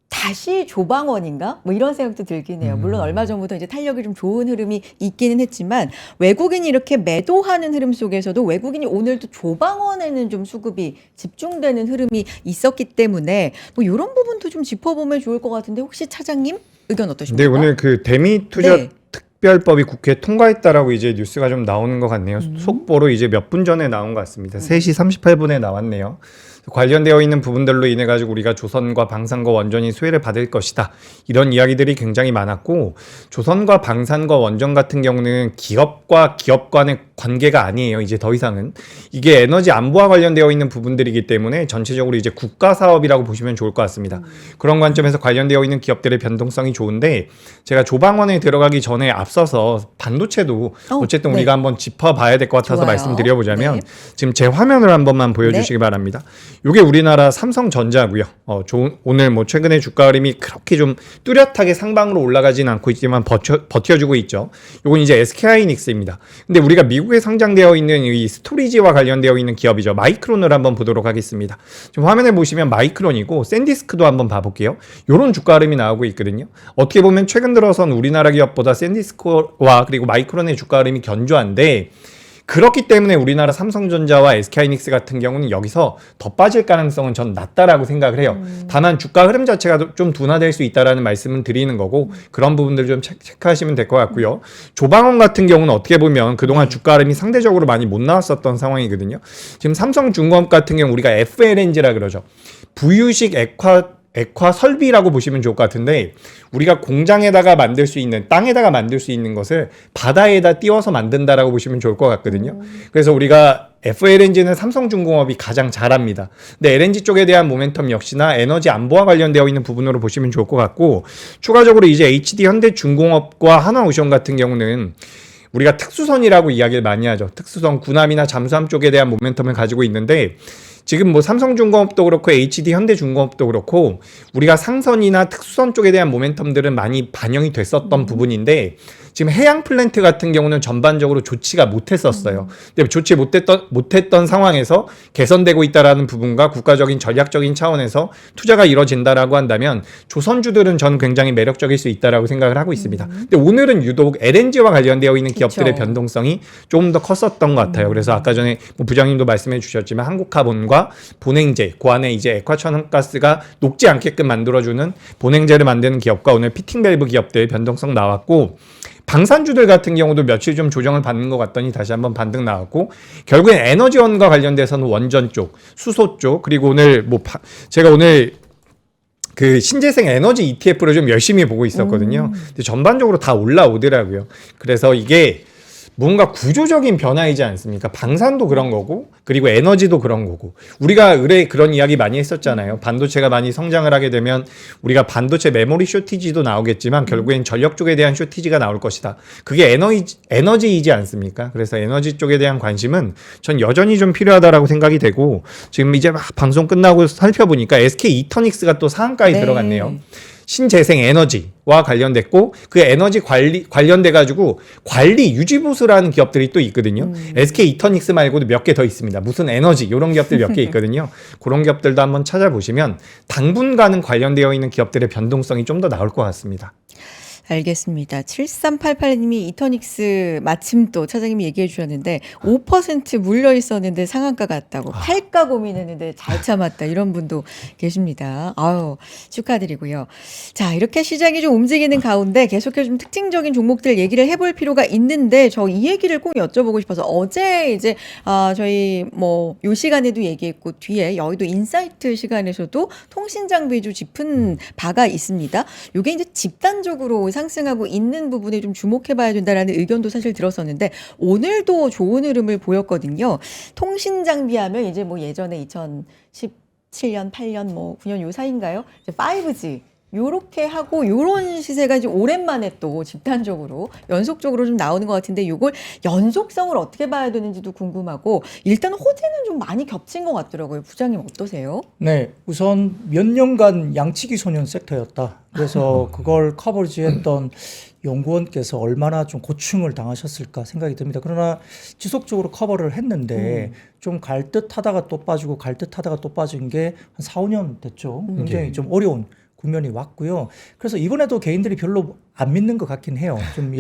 다시 조방원인가? 뭐 이런 생각도 들긴 해요. 물론 얼마 전부터 이제 탄력이 좀 좋은 흐름이 있기는 했지만 외국인이 이렇게 매도하는 흐름 속에서도 외국인이 오늘도 조방원에는 좀 수급이 집중되는 흐름이 있었기 때문에 뭐 이런 부분도 좀 짚어보면 좋을 것 같은데 혹시 차장님 의견 어떠십니까? 네, 오늘 그 대미 투자 네. 특별법이 국회에 통과했다라고 이제 뉴스가 좀 나오는 것 같네요. 속보로 이제 몇 분 전에 나온 것 같습니다. 3시 38분에 나왔네요. 관련되어 있는 부분들로 인해 가지고 우리가 조선과 방산과 원전이 수혜를 받을 것이다. 이런 이야기들이 굉장히 많았고 조선과 방산과 원전 같은 경우는 기업과 기업 간의 관계가 아니에요. 이제 더 이상은 이게 에너지 안보와 관련되어 있는 부분들이기 때문에 전체적으로 이제 국가 사업이라고 보시면 좋을 것 같습니다. 그런 관점에서 관련되어 있는 기업들의 변동성이 좋은데 제가 조방원에 들어가기 전에 앞서서 반도체도 어쨌든 네. 우리가 한번 짚어봐야 될 것 같아서 좋아요. 말씀드려보자면 네. 지금 제 화면을 한 번만 보여주시기 바랍니다. 이게 우리나라 삼성전자고요. 오늘 뭐 최근에 주가 흐름이 그렇게 좀 뚜렷하게 상방으로 올라가진 않고 있지만 버텨주고 있죠. 이건 이제 SK하이닉스입니다. 근데 우리가 미국에 상장되어 있는 이 스토리지와 관련되어 있는 기업이죠. 마이크론을 한번 보도록 하겠습니다. 지금 화면에 보시면 마이크론이고 샌디스크도 한번 봐볼게요. 이런 주가 흐름이 나오고 있거든요. 어떻게 보면 최근 들어선 우리나라 기업보다 샌디스크와 그리고 마이크론의 주가 흐름이 견조한데 그렇기 때문에 우리나라 삼성전자와 SK하이닉스 같은 경우는 여기서 더 빠질 가능성은 전 낮다라고 생각을 해요. 다만 주가 흐름 자체가 좀 둔화될 수 있다라는 말씀은 드리는 거고 그런 부분들 좀 체크하시면 될 것 같고요. 조방원 같은 경우는 어떻게 보면 그동안 주가 흐름이 상대적으로 많이 못 나왔었던 상황이거든요. 지금 삼성중공업 같은 경우 우리가 FLNG라 그러죠. 부유식 액화 설비라고 보시면 좋을 것 같은데 우리가 공장에다가 만들 수 있는 땅에다가 만들 수 있는 것을 바다에다 띄워서 만든다라고 보시면 좋을 것 같거든요. 그래서 우리가 FLNG는 삼성중공업이 가장 잘합니다. 근데 LNG 쪽에 대한 모멘텀 역시나 에너지 안보와 관련되어 있는 부분으로 보시면 좋을 것 같고 추가적으로 이제 HD 현대중공업과 한화오션 같은 경우는 우리가 특수선이라고 이야기를 많이 하죠. 특수선 군함이나 잠수함 쪽에 대한 모멘텀을 가지고 있는데 지금 뭐 삼성중공업도 그렇고 HD 현대중공업도 그렇고 우리가 상선이나 특수선 쪽에 대한 모멘텀들은 많이 반영이 됐었던 부분인데 지금 해양 플랜트 같은 경우는 전반적으로 좋지가 못했었어요. 근데 좋지 못했던 상황에서 개선되고 있다라는 부분과 국가적인 전략적인 차원에서 투자가 이뤄진다라고 한다면 조선주들은 저는 굉장히 매력적일 수 있다라고 생각을 하고 있습니다. 근데 오늘은 유독 LNG와 관련되어 있는 기업들의 그쵸. 변동성이 조금 더 컸었던 것 같아요. 그래서 아까 전에 뭐 부장님도 말씀해 주셨지만 한국카본과 본행제, 그 안에 이제 액화천연가스가 녹지 않게끔 만들어주는 본행제를 만드는 기업과 오늘 피팅밸브 기업들의 변동성 나왔고 방산주들 같은 경우도 며칠 좀 조정을 받는 것 같더니 다시 한번 반등 나왔고 결국엔 에너지원과 관련돼서는 원전 쪽, 수소 쪽 그리고 오늘 제가 오늘 그 신재생 에너지 ETF를 좀 열심히 보고 있었거든요. 근데 전반적으로 다 올라오더라고요. 그래서 이게 뭔가 구조적인 변화이지 않습니까? 방산도 그런 거고 그리고 에너지도 그런 거고 우리가 의뢰 그런 이야기 많이 했었잖아요. 반도체가 많이 성장을 하게 되면 우리가 반도체 메모리 쇼티지도 나오겠지만 결국엔 전력 쪽에 대한 쇼티지가 나올 것이다. 그게 에너지이지 않습니까? 그래서 에너지 쪽에 대한 관심은 전 여전히 좀 필요하다라고 생각이 되고 지금 이제 막 방송 끝나고 살펴보니까 SK 이터닉스가 또 상한가에 네. 들어갔네요. 신재생 에너지와 관련됐고 그 에너지 관련돼 가지고 관리 유지보수라는 기업들이 또 있거든요. SK 이터닉스 말고도 몇 개 더 있습니다. 무슨 에너지 이런 기업들 몇 개 있거든요. 그런 기업들도 한번 찾아보시면 당분간은 관련되어 있는 기업들의 변동성이 좀 더 나올 것 같습니다. 알겠습니다. 7388님이 이터닉스 마침 또 차장님이 얘기해 주셨는데 5% 물려 있었는데 상한가 같다고 팔까 고민했는데 잘 참았다 이런 분도 계십니다. 아유 축하드리고요. 자 이렇게 시장이 좀 움직이는 가운데 계속해서 좀 특징적인 종목들 얘기를 해볼 필요가 있는데 저 이 얘기를 꼭 여쭤보고 싶어서 어제 이제 저희 뭐 요 시간에도 얘기했고 뒤에 여의도 인사이트 시간에서도 통신장 위주 짚은 바가 있습니다. 요게 이제 집단적으로 상승하고 있는 부분에 좀 주목해봐야 된다라는 의견도 사실 들었었는데 오늘도 좋은 흐름을 보였거든요. 통신 장비하면 이제 뭐 예전에 2017년, 8년, 뭐 9년 요 사이인가요? 이제 5G 요렇게 하고 요런 시세가 이제 오랜만에 또 집단적으로 연속적으로 좀 나오는 것 같은데 요걸 연속성을 어떻게 봐야 되는지도 궁금하고 일단 호재는 좀 많이 겹친 것 같더라고요. 부장님 어떠세요? 네, 우선 몇 년간 양치기 소년 섹터였다. 그래서 그걸 커버리지했던 연구원께서 얼마나 좀 고충을 당하셨을까 생각이 듭니다. 그러나 지속적으로 커버를 했는데 좀 갈 듯 하다가 또 빠지고 갈 듯 하다가 또 빠진 게 한 4, 5년 됐죠. 굉장히 좀 어려운 국면이 왔고요. 그래서 이번에도 개인들이 별로 안 믿는 것 같긴 해요. 좀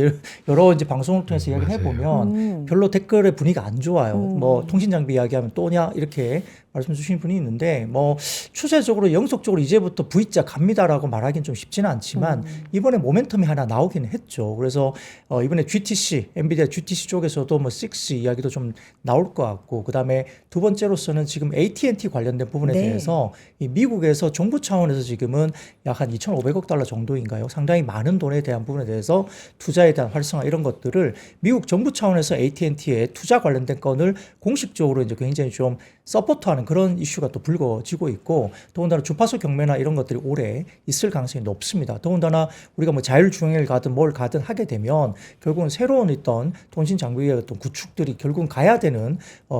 여러 이제 방송을 통해서 이야기를 해보면 별로 댓글의 분위기가 안 좋아요. 뭐 통신장비 이야기하면 또냐 이렇게 말씀 주신 분이 있는데 뭐 추세적으로 영속적으로 이제부터 V자 갑니다라고 말하기는 좀 쉽지는 않지만 이번에 모멘텀이 하나 나오긴 했죠. 그래서 이번에 GTC, 엔비디아 GTC 쪽에서도 뭐 6 이야기도 좀 나올 것 같고 그다음에 두 번째로서는 지금 AT&T 관련된 부분에 네. 대해서 이 미국에서 정부 차원에서 지금은 약 한 2,500억 달러 정도인가요? 상당히 많은 돈에 대한 부분에 대해서 투자에 대한 활성화 이런 것들을 미국 정부 차원에서 AT&T의 투자 관련된 건을 공식적으로 이제 굉장히 좀 서포트하는 그런 이슈가 또 불거지고 있고 더군다나 주파수 경매나 이런 것들이 올해 있을 가능성이 높습니다. 더군다나 우리가 뭐 자율주행을 가든 뭘 가든 하게 되면 결국은 새로운 어떤 통신 장비의 어떤 구축들이 결국은 가야 되는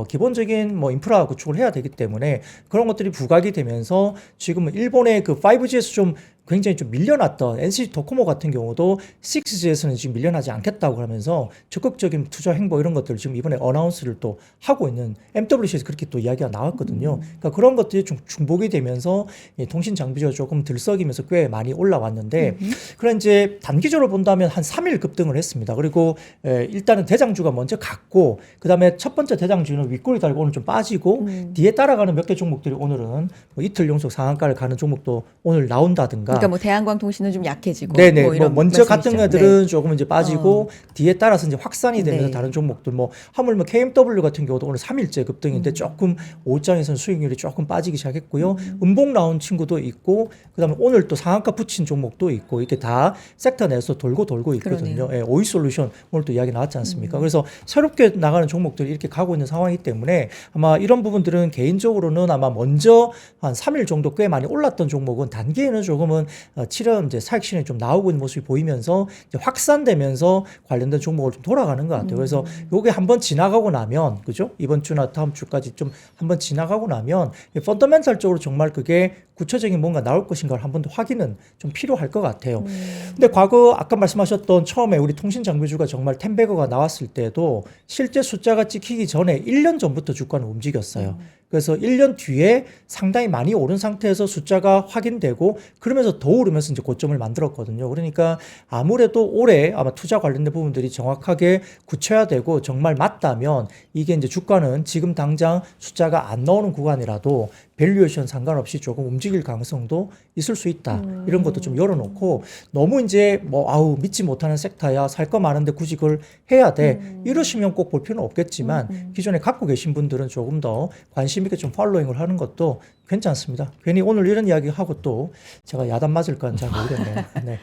기본적인 뭐 인프라 구축을 해야 되기 때문에 그런 것들이 부각이 되면서 지금은 일본의 그 5G에서 좀 굉장히 좀 밀려났던 NC 도코모 같은 경우도 6G에서는 지금 밀려나지 않겠다고 하면서 적극적인 투자 행보 이런 것들을 지금 이번에 어나운스를 또 하고 있는 MWC에서 그렇게 또 이야기가 나왔거든요. 그러니까 그런 것들이 좀 중복이 되면서 이 통신 장비가 조금 들썩이면서 꽤 많이 올라왔는데 그런 이제 단기적으로 본다면 한 3일 급등을 했습니다. 그리고 일단은 대장주가 먼저 갔고 그다음에 첫 번째 대장주는 윗골이 달고 오늘 좀 빠지고 뒤에 따라가는 몇 개 종목들이 오늘은 뭐 이틀 연속 상한가를 가는 종목도 오늘 나온다든가 그러니까 뭐 대한광통신은 좀 약해지고 네네 뭐 뭐 이런 먼저 갔던 말씀이시죠. 애들은 네. 조금 이제 빠지고 뒤에 따라서 이제 확산이 되면서 네. 다른 종목들 뭐 하물며 KMW 같은 경우도 오늘 3일째 급등인데 조금 오장에서는 수익률이 조금 빠지기 시작했고요. 음봉 나온 친구도 있고 그다음에 오늘 또 상한가 붙인 종목도 있고 이렇게 다 섹터 내에서 돌고 있거든요. 예, 오이솔루션 오늘 또 이야기 나왔지 않습니까? 그래서 새롭게 나가는 종목들이 이렇게 가고 있는 상황이기 때문에 아마 이런 부분들은 개인적으로는 아마 먼저 한 3일 정도 꽤 많이 올랐던 종목은 단기에는 조금은 치료 이제 사익 실현이 좀 나오고 있는 모습이 보이면서 이제 확산되면서 관련된 종목을 좀 돌아가는 것 같아요. 그래서 요게 한번 지나가고 나면 그죠? 이번 주나 다음 주까지 좀 한번 지나가고 나면 펀더멘탈적으로 정말 그게 구체적인 뭔가 나올 것인가를 한 번 더 확인은 좀 필요할 것 같아요. 근데 과거 아까 말씀하셨던 처음에 우리 통신 장비주가 정말 10배거가 나왔을 때도 실제 숫자가 찍히기 전에 1년 전부터 주가는 움직였어요. 그래서 1년 뒤에 상당히 많이 오른 상태에서 숫자가 확인되고 그러면서 더 오르면서 이제 고점을 만들었거든요. 그러니까 아무래도 올해 아마 투자 관련된 부분들이 정확하게 구체화되고 정말 맞다면 이게 이제 주가는 지금 당장 숫자가 안 나오는 구간이라도 밸류에이션 상관없이 조금 움직일 가능성도 있을 수 있다. 이런 것도 좀 열어놓고 너무 이제 뭐 아우 믿지 못하는 섹터야 살 거 많은데 굳이 그걸 해야 돼. 이러시면 꼭 볼 필요는 없겠지만 기존에 갖고 계신 분들은 조금 더 관심 있게 좀 팔로잉을 하는 것도 괜찮습니다. 괜히 오늘 이런 이야기 하고 또 제가 야단 맞을까는 잘 모르겠네요. 네.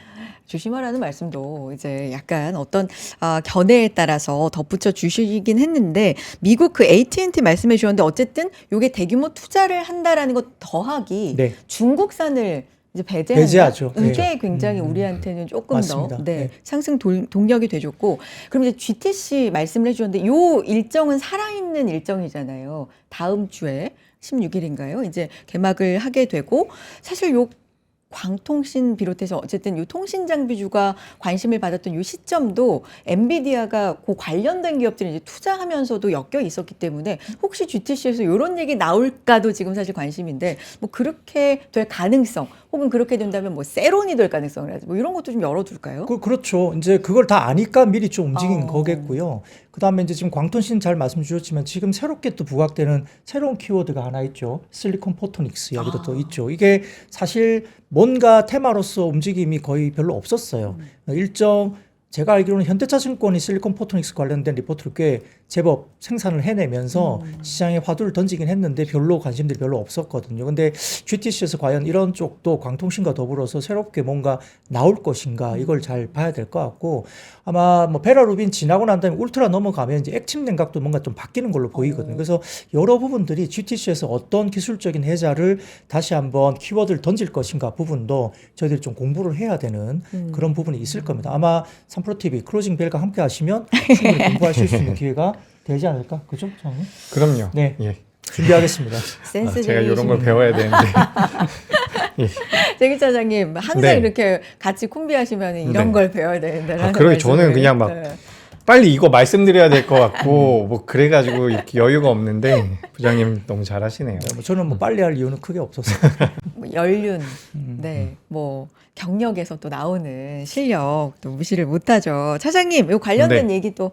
조심하라는 말씀도 이제 약간 어떤 견해에 따라서 덧붙여 주시긴 했는데 미국 그 AT&T 말씀해 주셨는데 어쨌든 요게 대규모 투자를 한다라는 것 더하기 네. 중국산을 이제 배제한다. 배제하죠. 네. 이게 굉장히 우리한테는 조금 맞습니다. 더 네. 상승 동력이 돼줬고 그럼 이제 GTC 말씀을 해주셨는데 요 일정은 살아있는 일정이잖아요. 다음 주에 16일인가요? 이제 개막을 하게 되고 사실 요 광통신 비롯해서 어쨌든 이 통신 장비주가 관심을 받았던 이 시점도 엔비디아가 그 관련된 기업들이 이제 투자하면서도 엮여 있었기 때문에 혹시 GTC에서 이런 얘기 나올까도 지금 사실 관심인데 뭐 그렇게 될 가능성 혹은 그렇게 된다면 뭐 세론이 될 가능성이라든지 뭐 이런 것도 좀 열어둘까요? 그렇죠. 이제 그걸 다 아니까 미리 좀 움직인 어. 거겠고요. 그다음에 이제 지금 광통신 잘 말씀 주셨지만 지금 새롭게 또 부각되는 새로운 키워드가 하나 있죠. 실리콘 포토닉스 여기도 또 있죠. 이게 사실 뭔가 테마로서 움직임이 거의 별로 없었어요. 일정 제가 알기로는 현대차증권이 실리콘 포토닉스 관련된 리포트를 꽤 제법 생산을 해내면서 시장에 화두를 던지긴 했는데 별로 관심들이 별로 없었거든요. 근데 GTC에서 과연 이런 쪽도 광통신과 더불어서 새롭게 뭔가 나올 것인가 이걸 잘 봐야 될 것 같고 아마 뭐 베라루빈 지나고 난 다음에 울트라 넘어가면 이제 액침 냉각도 뭔가 좀 바뀌는 걸로 보이거든요. 그래서 여러 부분들이 GTC에서 어떤 기술적인 해자를 다시 한번 키워드를 던질 것인가 부분도 저희들이 좀 공부를 해야 되는 그런 부분이 있을 겁니다. 아마 3프로TV 클로징 벨과 함께 하시면 충분히 공부하실 수 있는 기회가 되지 않을까? 그죠? 장님? 그럼요. 네. 예. 네. 준비하겠습니다. 센스 제가 이런 걸 있습니다. 배워야 되는데. 제 기자장님 항상 네. 이렇게 같이 콤비하시면 이런 네. 걸 배워야 되는데. 그러게 저는 그냥 막 빨리 이거 말씀드려야 될 것 같고 뭐 그래가지고 이렇게 여유가 없는데 부장님 너무 잘하시네요. 저는 뭐 빨리 할 이유는 크게 없었어요. 뭐 연륜, 네, 뭐 경력에서 또 나오는 실력 또 무시를 못하죠. 차장님, 요 관련된 네. 얘기 또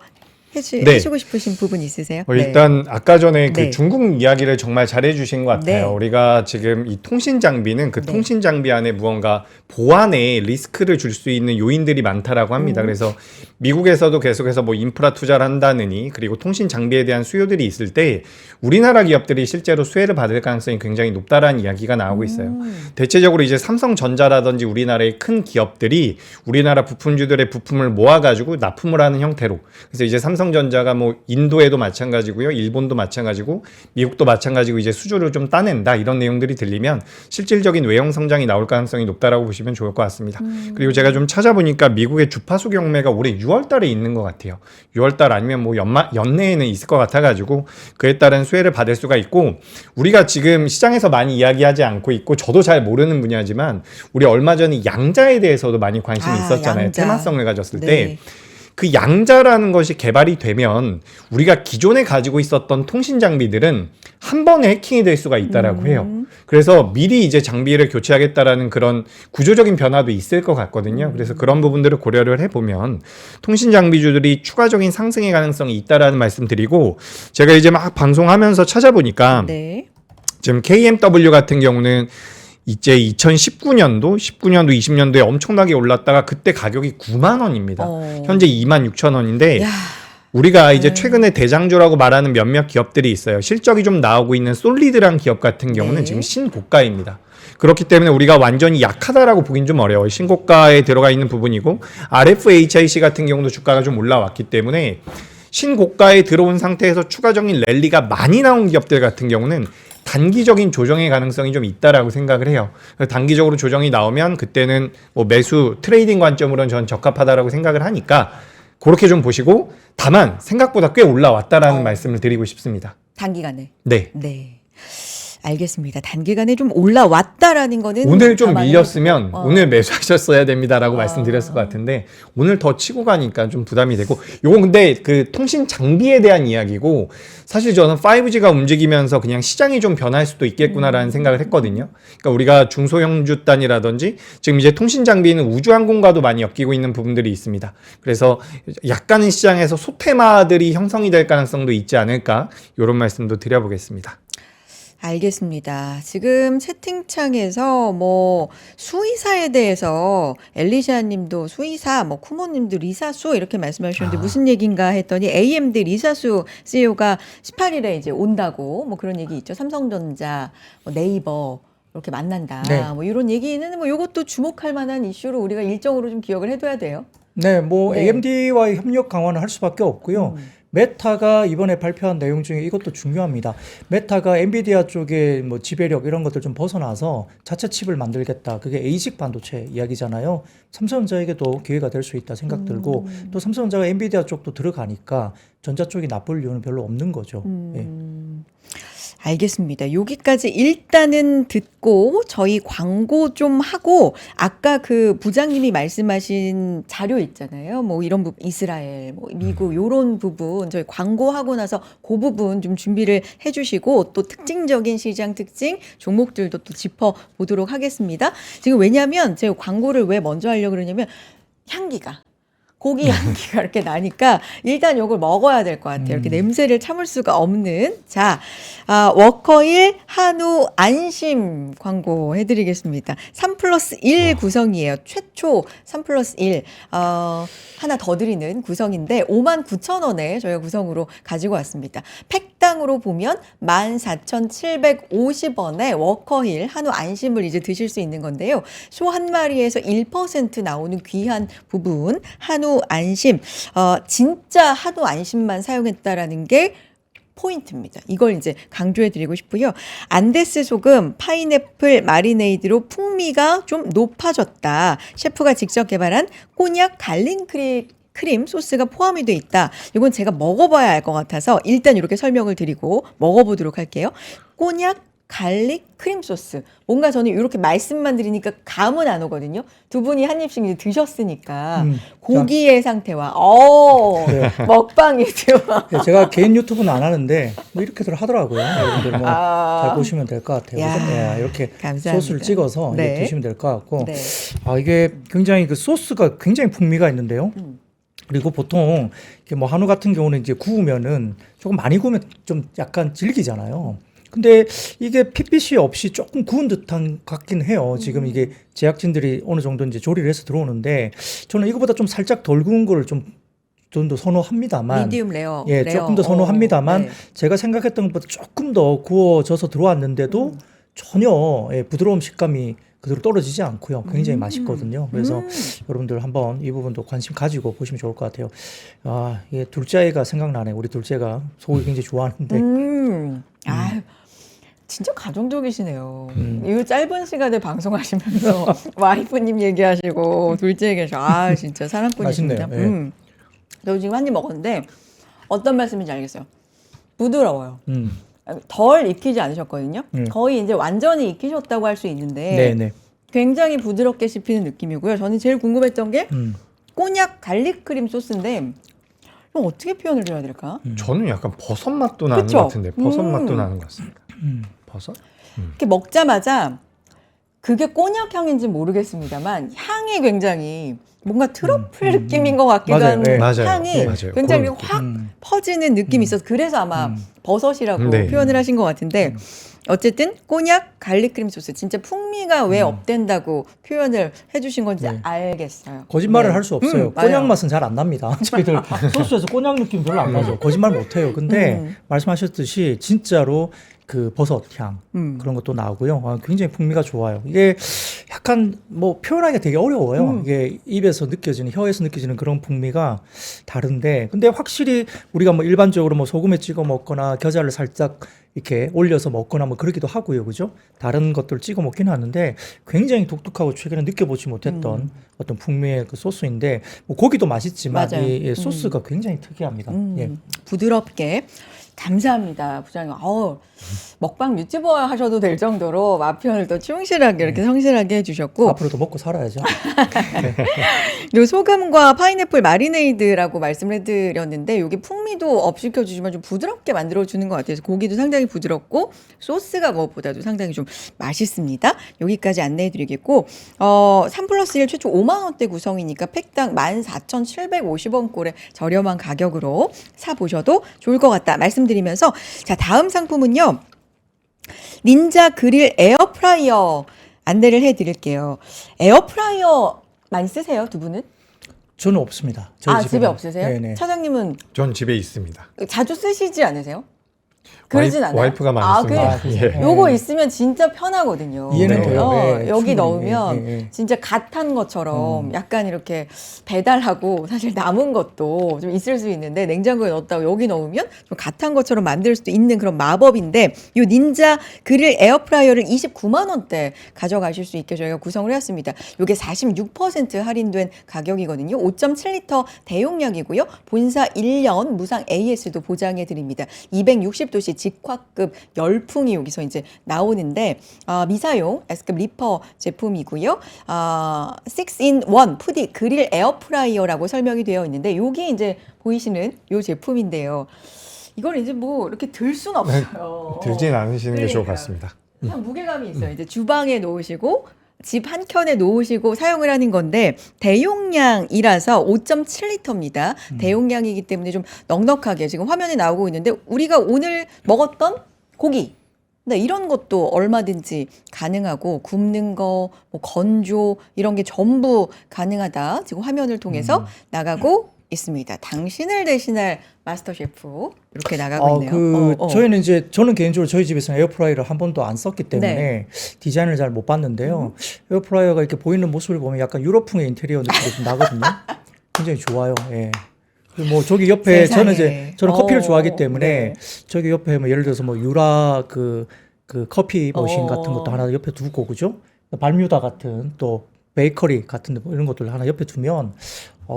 네. 해주고 싶으신 부분 있으세요? 일단 아까 전에 그 네. 중국 이야기를 정말 잘해주신 것 같아요. 네. 우리가 지금 이 통신 장비는 그 네. 통신 장비 안에 무언가 보안에 리스크를 줄 수 있는 요인들이 많다라고 합니다. 그래서 미국에서도 계속해서 뭐 인프라 투자를 한다느니 그리고 통신 장비에 대한 수요들이 있을 때 우리나라 기업들이 실제로 수혜를 받을 가능성이 굉장히 높다라는 이야기가 나오고 있어요. 대체적으로 이제 삼성전자라든지 우리나라의 큰 기업들이 우리나라 부품주들의 부품을 모아가지고 납품을 하는 형태로 그래서 이제 삼성전자가 뭐 인도에도 마찬가지고요, 일본도 마찬가지고 미국도 마찬가지고 이제 수주를 좀 따낸다 이런 내용들이 들리면 실질적인 외형 성장이 나올 가능성이 높다라고 보시면 좋을 것 같습니다. 그리고 제가 좀 찾아보니까 미국의 주파수 경매가 올해 6월달에 있는 것 같아요. 6월달 아니면 뭐 연내에는 있을 것 같아가지고 그에 따른 수혜를 받을 수가 있고 우리가 지금 시장에서 많이 이야기하지 않고 있고 저도 잘 모르는 분야지만 우리 얼마 전에 양자에 대해서도 많이 관심이 있었잖아요. 양자. 테마성을 가졌을 네. 때. 그 양자라는 것이 개발이 되면 우리가 기존에 가지고 있었던 통신 장비들은 한 번에 해킹이 될 수가 있다라고 해요. 그래서 미리 이제 장비를 교체하겠다라는 그런 구조적인 변화도 있을 것 같거든요. 그래서 그런 부분들을 고려를 해보면 통신 장비주들이 추가적인 상승의 가능성이 있다라는 말씀 드리고 제가 이제 막 방송하면서 찾아보니까 네. 지금 KMW 같은 경우는 이제 2019년도, 20년도에 엄청나게 올랐다가 그때 가격이 9만 원입니다. 현재 2만 6천 원인데 야, 우리가 이제 최근에 대장주라고 말하는 몇몇 기업들이 있어요. 실적이 좀 나오고 있는 솔리드란 기업 같은 경우는 네. 지금 신고가입니다. 그렇기 때문에 우리가 완전히 약하다라고 보긴 좀 어려워요. 신고가에 들어가 있는 부분이고 RFHIC 같은 경우도 주가가 좀 올라왔기 때문에 신고가에 들어온 상태에서 추가적인 랠리가 많이 나온 기업들 같은 경우는 단기적인 조정의 가능성이 좀 있다라고 생각을 해요. 단기적으로 조정이 나오면 그때는 뭐 매수 트레이딩 관점으로는 전 적합하다라고 생각을 하니까 그렇게 좀 보시고 다만 생각보다 꽤 올라왔다라는 말씀을 드리고 싶습니다. 단기간에. 네. 네. 알겠습니다. 단기간에 좀 올라왔다라는 거는 오늘 좀 감안해 밀렸으면 보고. 오늘 매수하셨어야 됩니다라고 말씀드렸을 것 같은데 오늘 더 치고 가니까 좀 부담이 되고 요건 근데 그 통신 장비에 대한 이야기고 사실 저는 5G가 움직이면서 그냥 시장이 좀 변할 수도 있겠구나라는 생각을 했거든요. 그러니까 우리가 중소형주 단이라든지 지금 이제 통신 장비는 우주항공과도 많이 엮이고 있는 부분들이 있습니다. 그래서 약간은 시장에서 소테마들이 형성이 될 가능성도 있지 않을까 이런 말씀도 드려보겠습니다. 알겠습니다. 지금 채팅창에서 뭐 수의사에 대해서 엘리샤 님도 수의사, 뭐 쿠모 님도 리사수 이렇게 말씀하셨는데 무슨 얘기인가 했더니 AMD 리사수 CEO가 18일에 이제 온다고 뭐 그런 얘기 있죠. 삼성전자, 뭐 네이버 이렇게 만난다. 네. 뭐 이런 얘기는 뭐 이것도 주목할 만한 이슈로 우리가 일정으로 좀 기억을 해둬야 돼요. 네, 뭐 네. AMD와의 협력 강화는 할 수밖에 없고요. 메타가 이번에 발표한 내용 중에 이것도 중요합니다. 메타가 엔비디아 쪽에 뭐 지배력 이런 것들 좀 벗어나서 자체 칩을 만들겠다. 그게 ASIC 반도체 이야기잖아요. 삼성전자에게도 기회가 될 수 있다 생각 들고 또 삼성전자가 엔비디아 쪽도 들어가니까 전자 쪽이 나쁠 이유는 별로 없는 거죠. 예. 알겠습니다. 여기까지 일단은 듣고 저희 광고 좀 하고 아까 그 부장님이 말씀하신 자료 있잖아요. 뭐 이런 부분 이스라엘, 뭐 미국 요런 부분 저희 광고하고 나서 그 부분 좀 준비를 해 주시고 또 특징적인 시장 특징 종목들도 또 짚어 보도록 하겠습니다. 지금 왜냐면 제가 광고를 왜 먼저 하려고 그러냐면 향기가 고기 향기가 이렇게 나니까 일단 요걸 먹어야 될 것 같아요. 이렇게 냄새를 참을 수가 없는. 자, 워커힐 한우 안심 광고 해드리겠습니다. 3+1 구성이에요. 최초 3+1. 하나 더 드리는 구성인데 59,000원에 저희가 구성으로 가지고 왔습니다. 팩당으로 보면 14,750원에 워커힐 한우 안심을 이제 드실 수 있는 건데요. 소 한 마리에서 1% 나오는 귀한 부분 한우 안심. 진짜 한우 안심만 사용했다라는 게 포인트입니다. 이걸 이제 강조해 드리고 싶고요. 안데스 소금, 파인애플 마리네이드로 풍미가 좀 높아졌다. 셰프가 직접 개발한 꼬냑 갈릭 크림 소스가 포함이 돼 있다. 이건 제가 먹어봐야 알 것 같아서 일단 이렇게 설명을 드리고 먹어보도록 할게요. 꼬냑 갈릭 크림 소스. 뭔가 저는 이렇게 말씀만 드리니까 감은 안 오거든요. 두 분이 한 입씩 이제 드셨으니까 고기의 상태와 네. 먹방이죠. 네, 제가 개인 유튜브는 안 하는데 뭐 이렇게들 하더라고요. 여러분들 뭐 잘 보시면 될 것 같아요. 야, 그래서 네, 이렇게 감사합니다. 소스를 찍어서 네. 이제 드시면 될 것 같고 네. 이게 굉장히 그 소스가 굉장히 풍미가 있는데요. 그리고 보통 이렇게 뭐 한우 같은 경우는 이제 구우면은 조금 많이 구우면 좀 약간 질기잖아요. 근데 이게 핏빛이 없이 조금 구운 듯한 같긴 해요. 지금 이게 제작진들이 어느 정도 이제 조리를 해서 들어오는데 저는 이거보다 좀 살짝 덜 구운 거를 좀 더 선호합니다만 미디움 레어. 예, 레어. 조금 더 선호합니다만 네. 제가 생각했던 것보다 조금 더 구워져서 들어왔는데도 전혀 예, 부드러운 식감이 그대로 떨어지지 않고요. 굉장히 맛있거든요. 그래서 여러분들 한번 이 부분도 관심 가지고 보시면 좋을 것 같아요. 이게 둘째 아이가 생각나네. 우리 둘째가 소고기 굉장히 좋아하는데 아유, 진짜 가정적이시네요. 이 짧은 시간에 방송하시면서 와이프님 얘기하시고 둘째 얘기하시고 진짜 사랑꾼이십니다. 맛있네요. 예. 저 지금 한 입 먹었는데 어떤 말씀인지 알겠어요. 부드러워요. 음. 덜 익히지 않으셨거든요. 음. 거의 이제 완전히 익히셨다고 할 수 있는데 네네. 굉장히 부드럽게 씹히는 느낌이고요. 저는 제일 궁금했던 게 꼬냑 갈릭 크림 소스인데 이거 어떻게 표현을 해야 될까? 저는 약간 버섯 맛도 나는 그쵸? 것 같은데 버섯 맛도 나는 것 같습니다. 버섯? 이렇게 먹자마자 그게 꼬냑 향인지 모르겠습니다만 향이 굉장히 뭔가 트러플 느낌인 것 같기도 맞아요. 한 네. 맞아요. 향이 네, 맞아요. 굉장히 그런 확 퍼지는 느낌이 있어서 그래서 아마 버섯이라고 네. 표현을 하신 것 같은데 어쨌든 꼬냑 갈릭 크림 소스 진짜 풍미가 왜 업된다고 표현을 해주신 건지 네. 알겠어요. 거짓말을 네. 할 수 없어요. 맞아요. 꼬냑 맛은 잘 안 납니다. 저희들 소스에서 꼬냑 느낌 별로 안 나죠. 거짓말 못 해요. 근데 말씀하셨듯이 진짜로 그 버섯 향 그런 것도 나오고요. 굉장히 풍미가 좋아요. 이게 약간 뭐 표현하기가 되게 어려워요. 이게 입에서 느껴지는 혀에서 느껴지는 그런 풍미가 다른데 근데 확실히 우리가 뭐 일반적으로 뭐 소금에 찍어 먹거나 겨자를 살짝 이렇게 올려서 먹거나 뭐 그러기도 하고요. 그죠? 다른 것들 찍어 먹긴 하는데 굉장히 독특하고 최근에 느껴보지 못했던 어떤 풍미의 그 소스인데 뭐 고기도 맛있지만 맞아요. 이 소스가 굉장히 특이합니다. 예. 부드럽게 감사합니다, 부장님. 먹방 유튜버 하셔도 될 정도로 맛 표현을 또 충실하게 이렇게 성실하게 해주셨고 앞으로도 먹고 살아야죠. 요 소금과 파인애플 마리네이드라고 말씀을 해드렸는데 이게 풍미도 업 시켜주지만 좀 부드럽게 만들어주는 것 같아서 고기도 상당히 부드럽고 소스가 무엇보다도 상당히 좀 맛있습니다. 여기까지 안내해드리겠고 3+1 최초 5만 원대 구성이니까 팩당 14,750원 꼴의 저렴한 가격으로 사보셔도 좋을 것 같다 말씀드리면서 자 다음 상품은요. 닌자 그릴 에어프라이어 안내를 해드릴게요. 에어프라이어 많이 쓰세요, 두 분은? 저는 없습니다. 저희 집에 집에는. 없으세요? 네네. 차장님은 전 집에 있습니다. 자주 쓰시지 않으세요? 그러진 않아요. 와이프가 많이 아, 씁니다. 그- 예. 요거 있으면 진짜 편하거든요. 이해는 돼요. 여기 충분히. 넣으면 예. 진짜 갓 한 것처럼 약간 이렇게 배달하고 사실 남은 것도 좀 있을 수 있는데 냉장고에 넣었다가 여기 넣으면 좀 갓 한 것처럼 만들 수도 있는 그런 마법인데 요 닌자 그릴 에어프라이어를 29만 원대 가져가실 수 있게 저희가 구성을 해왔습니다. 요게 46% 할인된 가격이거든요. 5.7리터 대용량이고요. 본사 1년 무상 AS도 보장해 드립니다. 260도씨 직화급 열풍이 여기서 이제 나오는데 미사용 S급 리퍼 제품이고요. 6in1 푸디 그릴 에어프라이어라고 설명이 되어 있는데 요게 이제 보이시는 요 제품인데요. 이걸 이제 뭐 이렇게 들 순 없어요. 들진 않으시는 게 좋을 것 그러니까요. 같습니다. 그냥 무게감이 있어요. 이제 주방에 놓으시고 집 한 켠에 놓으시고 사용을 하는 건데 대용량이라서 5.7리터입니다. 대용량이기 때문에 좀 넉넉하게 지금 화면에 나오고 있는데 우리가 오늘 먹었던 고기 네, 이런 것도 얼마든지 가능하고 굽는 거, 뭐 건조 이런 게 전부 가능하다. 지금 화면을 통해서 나가고 있습니다. 당신을 대신할 마스터 셰프 이렇게 나가고 있네요. 저희는 이제 저는 개인적으로 저희 집에서는 에어프라이어를 한 번도 안 썼기 때문에 디자인을 잘 못 봤는데요. 에어프라이어가 이렇게 보이는 모습을 보면 약간 유럽풍의 인테리어 느낌이 좀 나거든요. 굉장히 좋아요. 예. 그리고 뭐 저기 옆에 세상에. 저는 커피를 좋아하기 때문에 네. 저기 옆에 뭐 예를 들어서 뭐 유라 그 커피 머신 같은 것도 하나 옆에 두고 그죠? 발뮤다 같은 또 베이커리 같은 데 뭐 이런 것들 하나 옆에 두면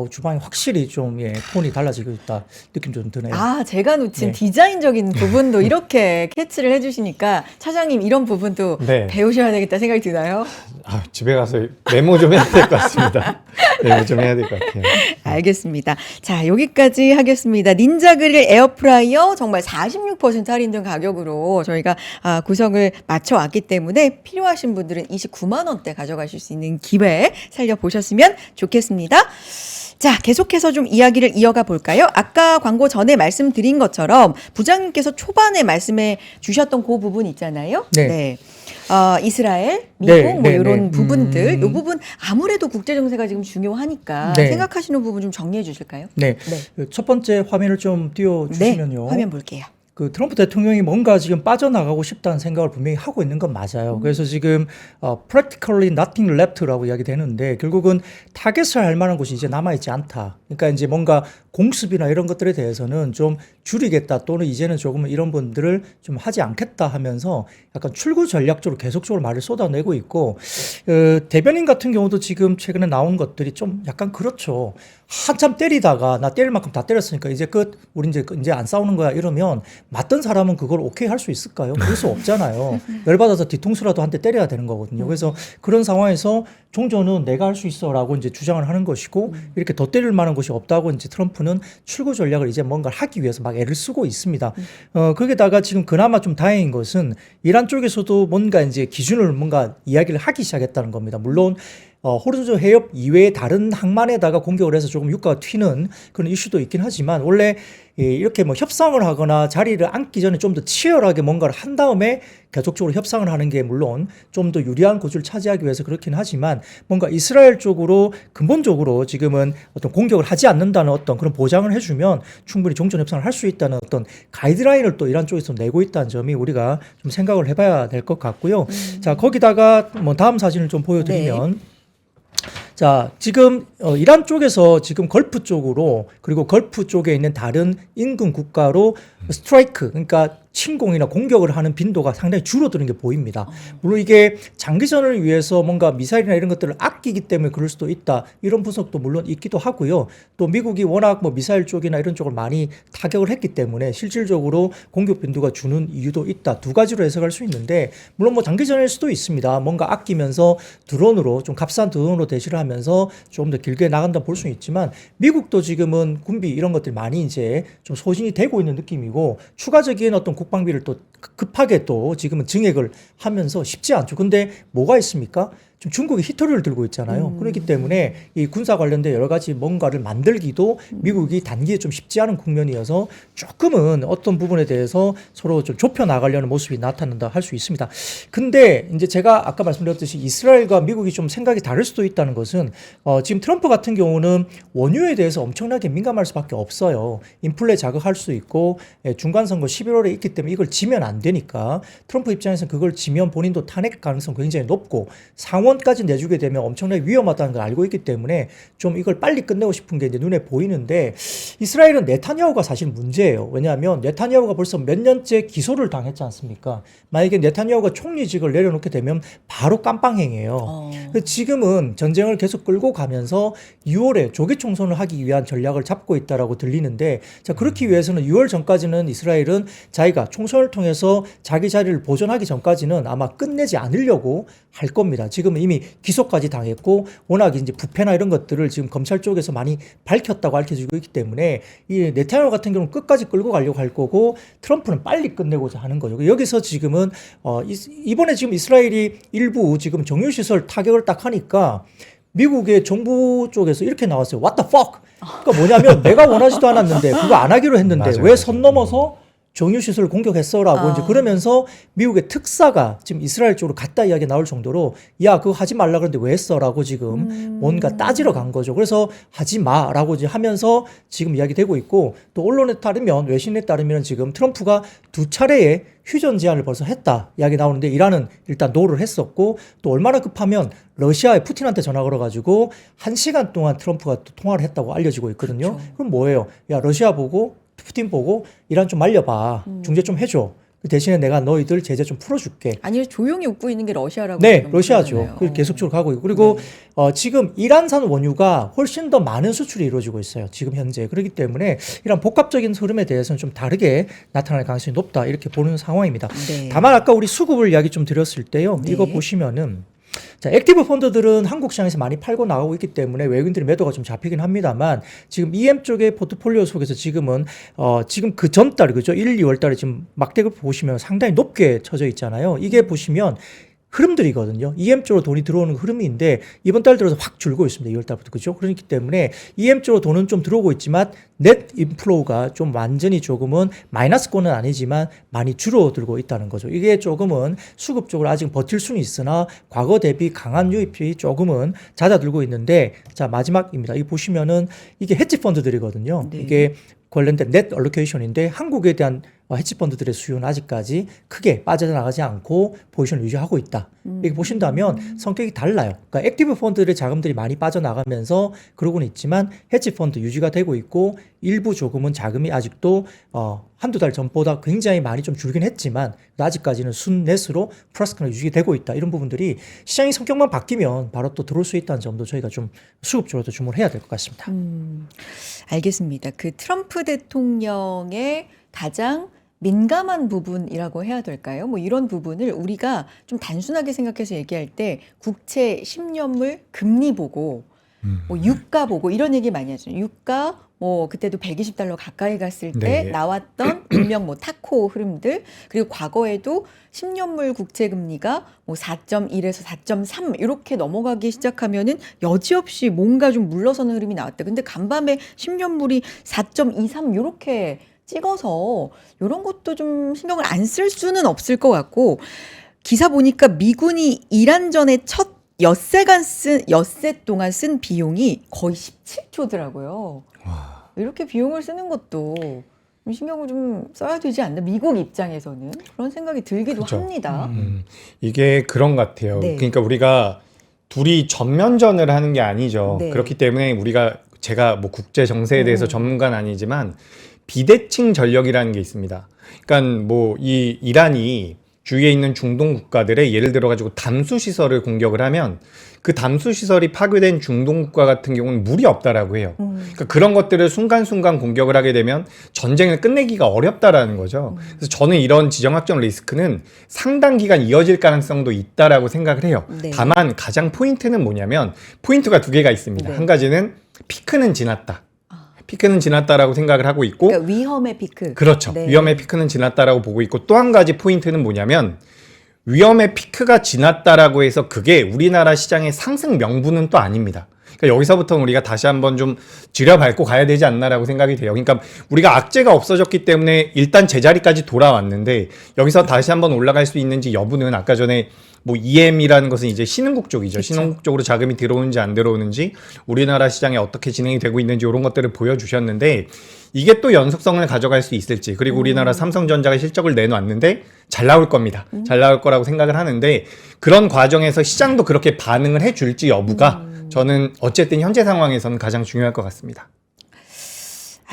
주방이 확실히 좀 톤이 달라지고 있다 느낌 좀 드네요. 아, 제가 놓친 네. 디자인적인 부분도 이렇게 캐치를 해주시니까 차장님 이런 부분도 네. 배우셔야 되겠다 생각이 드나요? 집에 가서 메모 좀 해야 될 것 같습니다. 메모 좀 해야 될 것 같아요. 알겠습니다. 자, 여기까지 하겠습니다. 닌자 그릴 에어프라이어 정말 46% 할인된 가격으로 저희가 구성을 맞춰왔기 때문에 필요하신 분들은 29만 원대 가져가실 수 있는 기회 살려보셨으면 좋겠습니다. 자, 계속해서 좀 이야기를 이어가 볼까요? 아까 광고 전에 말씀드린 것처럼 부장님께서 초반에 말씀해 주셨던 그 부분 있잖아요. 네. 이스라엘, 미국 네, 뭐 네, 이런 네. 부분들, 이 부분 아무래도 국제 정세가 지금 중요하니까 네. 생각하시는 부분 좀 정리해 주실까요? 네. 첫 번째 화면을 좀 띄워 주시면요. 화면 볼게요. 그 트럼프 대통령이 뭔가 지금 빠져나가고 싶다는 생각을 분명히 하고 있는 건 맞아요. 그래서 지금 practically nothing left라고 이야기되는데 결국은 타겟을 할 만한 곳이 이제 남아있지 않다. 그러니까 이제 뭔가 공습이나 이런 것들에 대해서는 좀 줄이겠다 또는 이제는 조금 이런 분들을 좀 하지 않겠다 하면서 약간 출구 전략적으로 계속적으로 말을 쏟아내고 있고 대변인 같은 경우도 지금 최근에 나온 것들이 좀 약간 그렇죠. 한참 때리다가 나 때릴 만큼 다 때렸으니까 이제 끝 우리 이제 안 싸우는 거야 이러면 맞던 사람은 그걸 오케이 할 수 있을까요? 그럴 수 없잖아요. 열받아서 뒤통수라도 한 대 때려야 되는 거거든요. 그래서 그런 상황에서 종전은 내가 할 수 있어라고 이제 주장을 하는 것이고 이렇게 더 때릴 만한 곳이 없다고 이제 트럼프는 출구 전략을 이제 뭔가를 하기 위해서 막 애를 쓰고 있습니다. 거기다가 지금 그나마 좀 다행인 것은 이란 쪽에서도 뭔가 이제 기준을 뭔가 이야기를 하기 시작했다는 겁니다. 물론 호르무즈 해협 이외의 다른 항만에다가 공격을 해서 조금 유가가 튀는 그런 이슈도 있긴 하지만 원래 이렇게 뭐 협상을 하거나 자리를 앉기 전에 좀 더 치열하게 뭔가를 한 다음에 계속적으로 협상을 하는 게 물론 좀 더 유리한 곳을 차지하기 위해서 그렇긴 하지만 뭔가 이스라엘 쪽으로 근본적으로 지금은 어떤 공격을 하지 않는다는 어떤 그런 보장을 해주면 충분히 종전 협상을 할 수 있다는 어떤 가이드라인을 또 이란 쪽에서 내고 있다는 점이 우리가 좀 생각을 해봐야 될 것 같고요. 자, 거기다가 뭐 다음 사진을 좀 보여드리면 자, 지금 이란 쪽에서 지금 걸프 쪽으로 그리고 걸프 쪽에 있는 다른 인근 국가로 스트라이크 그러니까 침공이나 공격을 하는 빈도가 상당히 줄어드는 게 보입니다. 물론 이게 장기전을 위해서 뭔가 미사일이나 이런 것들을 아끼기 때문에 그럴 수도 있다. 이런 분석도 물론 있기도 하고요. 또 미국이 워낙 뭐 미사일 쪽이나 이런 쪽을 많이 타격을 했기 때문에 실질적으로 공격 빈도가 주는 이유도 있다. 두 가지로 해석할 수 있는데 물론 뭐 장기전일 수도 있습니다. 뭔가 아끼면서 드론으로 좀 값싼 드론으로 대시를 하면서 좀 더 길게 나간다 볼 수는 있지만 미국도 지금은 군비 이런 것들이 많이 이제 좀 소진이 되고 있는 느낌이고 추가적인 어떤 국방비를 또 급하게 또 지금은 증액을 하면서 쉽지 않죠. 근데 뭐가 있습니까? 좀 중국이 히토리를 들고 있잖아요. 그렇기 때문에 이 군사 관련된 여러 가지 뭔가를 만들기도 미국이 단기에 좀 쉽지 않은 국면이어서 조금은 어떤 부분에 대해서 서로 좀 좁혀 나가려는 모습이 나타난다 할 수 있습니다. 근데 이제 제가 아까 말씀드렸듯이 이스라엘과 미국이 좀 생각이 다를 수도 있다는 것은 지금 트럼프 같은 경우는 원유에 대해서 엄청나게 민감할 수밖에 없어요. 인플레 자극할 수 있고 중간 선거 11월에 있기 때문에 이걸 지면 안 되니까 트럼프 입장에서는 그걸 지면 본인도 탄핵 가능성 굉장히 높고 상원까지 내주게 되면 엄청나게 위험하다는 걸 알고 있기 때문에 좀 이걸 빨리 끝내고 싶은 게 이제 눈에 보이는데 이스라엘은 네타냐후가 사실 문제예요. 왜냐하면 네타냐후가 벌써 몇 년째 기소를 당했지 않습니까? 만약에 네타냐후가 총리직을 내려놓게 되면 바로 깜빵행이에요. 지금은 전쟁을 계속 끌고 가면서 6월에 조기 총선을 하기 위한 전략을 잡고 있다라고 들리는데 자 그렇기 위해서는 6월 전까지는 이스라엘은 자기가 총선을 통해서 자기 자리를 보존하기 전까지는 아마 끝내지 않으려고 할 겁니다. 지금 이미 기소까지 당했고 워낙 이제 부패나 이런 것들을 지금 검찰 쪽에서 많이 밝혔다고 밝혀지고 있기 때문에 이 네타냐후 같은 경우는 끝까지 끌고 가려고 할 거고 트럼프는 빨리 끝내고자 하는 거죠. 여기서 지금은 이번에 지금 이스라엘이 일부 지금 정유시설 타격을 딱 하니까 미국의 정부 쪽에서 이렇게 나왔어요. What the fuck? 그러니까 뭐냐면 내가 원하지도 않았는데 그거 안 하기로 했는데 맞아요, 왜 선 넘어서 정유시설을 공격했어라고 이제 그러면서 미국의 특사가 지금 이스라엘 쪽으로 갔다 이야기 나올 정도로 야 그거 하지 말라 그러는데 왜 했어라고 지금 뭔가 따지러 간 거죠. 그래서 하지 마라고 이제 하면서 지금 이야기되고 있고 또 언론에 따르면 외신에 따르면 지금 트럼프가 2차례의 휴전 제안을 벌써 했다 이야기 나오는데 이란은 일단 노를 했었고 또 얼마나 급하면 러시아의 푸틴한테 전화 걸어가지고 1시간 동안 트럼프가 또 통화를 했다고 알려지고 있거든요. 그렇죠. 그럼 뭐예요? 야 러시아 보고 푸틴 보고 이란 좀 말려봐. 중재 좀 해줘. 그 대신에 내가 너희들 제재 좀 풀어줄게. 아니 조용히 웃고 있는 게 러시아라고. 네, 지금 러시아죠. 그러잖아요. 그 계속적으로 가고 있고 그리고 지금 이란산 원유가 훨씬 더 많은 수출이 이루어지고 있어요. 지금 현재 그렇기 때문에 이런 복합적인 흐름에 대해서는 좀 다르게 나타날 가능성이 높다 이렇게 보는 상황입니다. 네. 다만 아까 우리 수급을 이야기 좀 드렸을 때요. 네. 이거 보시면은. 자, 액티브 펀드들은 한국 시장에서 많이 팔고 나가고 있기 때문에 외국인들의 매도가 좀 잡히긴 합니다만 지금 EM 쪽의 포트폴리오 속에서 지금은 지금 그 전달 그죠? 1, 2월 달에 지금 막대를 보시면 상당히 높게 쳐져 있잖아요. 이게 보시면 흐름들이거든요. EM 쪽으로 돈이 들어오는 흐름인데 이번 달 들어서 확 줄고 있습니다. 2월 달부터 그죠? 그렇기 때문에 EM 쪽으로 돈은 좀 들어오고 있지만 넷 인플로우가 좀 완전히 조금은 마이너스권은 아니지만 많이 줄어들고 있다는 거죠. 이게 조금은 수급 쪽으로 아직 버틸 수는 있으나 과거 대비 강한 유입이 조금은 잦아들고 있는데 자 마지막입니다. 이 보시면은 이게 헤지 펀드들이거든요. 네. 이게 관련된 넷 얼로케이션인데 한국에 대한 헤지 펀드들의 수요는 아직까지 크게 빠져나가지 않고 포지션을 유지하고 있다. 이렇게 보신다면 성격이 달라요. 그러니까 액티브 펀드의 자금들이 많이 빠져나가면서 그러고는 있지만 헤지 펀드 유지가 되고 있고 일부 조금은 자금이 아직도 한두 달 전보다 굉장히 많이 좀 줄긴 했지만 아직까지는 순넷으로 플러스가 유지되고 있다. 이런 부분들이 시장의 성격만 바뀌면 바로 또 들어올 수 있다는 점도 저희가 좀 수급적으로도 주목을 해야 될 것 같습니다. 알겠습니다. 그 트럼프 대통령의 가장 민감한 부분이라고 해야 될까요? 뭐 이런 부분을 우리가 좀 단순하게 생각해서 얘기할 때 국채 10년물 금리 보고 뭐 유가 보고 이런 얘기 많이 하죠. 유가 뭐 그때도 120달러 가까이 갔을 때 네. 나왔던 일명 뭐 타코 흐름들 그리고 과거에도 10년물 국채 금리가 뭐 4.1에서 4.3 이렇게 넘어가기 시작하면은 여지없이 뭔가 좀 물러서는 흐름이 나왔다. 근데 간밤에 10년물이 4.23 이렇게 찍어서 이런 것도 좀 신경을 안 쓸 수는 없을 것 같고 기사 보니까 미군이 이란전에 첫 엿새 동안 쓴 비용이 거의 17조더라고요. 이렇게 비용을 쓰는 것도 신경을 좀 써야 되지 않나? 미국 입장에서는 그런 생각이 들기도 그렇죠. 합니다. 이게 그런 것 같아요. 네. 그러니까 우리가 둘이 전면전을 하는 게 아니죠. 네. 그렇기 때문에 제가 뭐 국제 정세에 대해서 전문가는 아니지만 비대칭 전력이라는 게 있습니다. 그러니까 뭐 이 이란이 주위에 있는 중동 국가들의 예를 들어 가지고 담수 시설을 공격을 하면 그 담수 시설이 파괴된 중동 국가 같은 경우는 물이 없다라고 해요. 그러니까 그런 것들을 순간순간 공격을 하게 되면 전쟁을 끝내기가 어렵다라는 거죠. 그래서 저는 이런 지정학적 리스크는 상당 기간 이어질 가능성도 있다라고 생각을 해요. 네. 다만 가장 포인트는 뭐냐면 포인트가 두 개가 있습니다. 네. 한 가지는 피크는 지났다. 피크는 지났다라고 생각을 하고 있고 그러니까 위험의 피크. 그렇죠. 네. 위험의 피크는 지났다라고 보고 있고 또 한 가지 포인트는 뭐냐면 위험의 피크가 지났다라고 해서 그게 우리나라 시장의 상승 명분은 또 아닙니다. 그러니까 여기서부터 우리가 다시 한번 좀 들여밟고 가야 되지 않나라고 생각이 돼요. 그러니까 우리가 악재가 없어졌기 때문에 일단 제자리까지 돌아왔는데 여기서 다시 한번 올라갈 수 있는지 여부는 아까 전에 뭐 EM이라는 것은 이제 신흥국 쪽이죠. 그쵸. 신흥국 쪽으로 자금이 들어오는지 안 들어오는지 우리나라 시장에 어떻게 진행이 되고 있는지 이런 것들을 보여주셨는데 이게 또 연속성을 가져갈 수 있을지 그리고 우리나라 삼성전자가 실적을 내놨는데 잘 나올 겁니다. 잘 나올 거라고 생각을 하는데 그런 과정에서 시장도 그렇게 반응을 해줄지 여부가 저는 어쨌든 현재 상황에서는 가장 중요할 것 같습니다.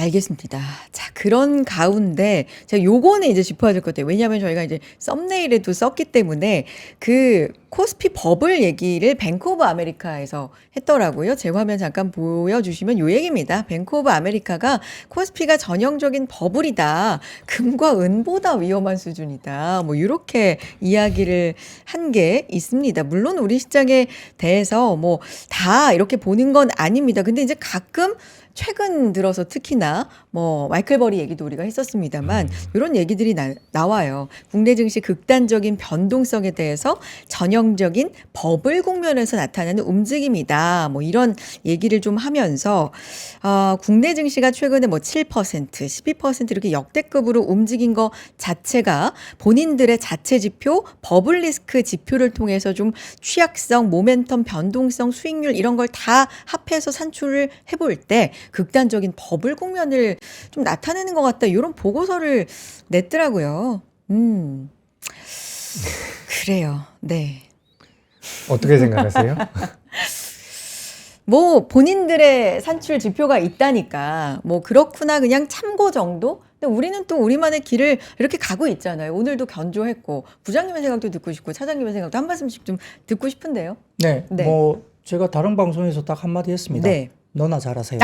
알겠습니다. 자, 그런 가운데 제가 요거는 이제 짚어야 될 것 같아요. 왜냐하면 저희가 이제 썸네일에도 썼기 때문에 그 코스피 버블 얘기를 뱅크 오브 아메리카에서 했더라고요. 제 화면 잠깐 보여주시면 요 얘기입니다. 뱅크 오브 아메리카가 코스피가 전형적인 버블이다. 금과 은보다 위험한 수준이다. 뭐 이렇게 이야기를 한 게 있습니다. 물론 우리 시장에 대해서 뭐 다 이렇게 보는 건 아닙니다. 근데 이제 가끔 최근 들어서 특히나 뭐 마이클 버리 얘기도 우리가 했었습니다만 이런 얘기들이 나와요. 국내 증시 극단적인 변동성에 대해서 전형적인 버블 국면에서 나타나는 움직임이다. 뭐 이런 얘기를 좀 하면서 국내 증시가 최근에 뭐 7%, 12% 이렇게 역대급으로 움직인 거 자체가 본인들의 자체 지표, 버블 리스크 지표를 통해서 좀 취약성, 모멘텀, 변동성, 수익률 이런 걸 다 합해서 산출을 해볼 때 극단적인 버블 국면을 좀 나타내는 것 같다. 이런 보고서를 냈더라고요. 그래요. 네. 어떻게 생각하세요? 뭐 본인들의 산출 지표가 있다니까 뭐 그렇구나 그냥 참고 정도? 근데 우리는 또 우리만의 길을 이렇게 가고 있잖아요. 오늘도 견조했고 부장님의 생각도 듣고 싶고 차장님의 생각도 한 말씀씩 좀 듣고 싶은데요. 네, 네. 뭐 제가 다른 방송에서 딱 한마디 했습니다. 네. 너나 잘하세요.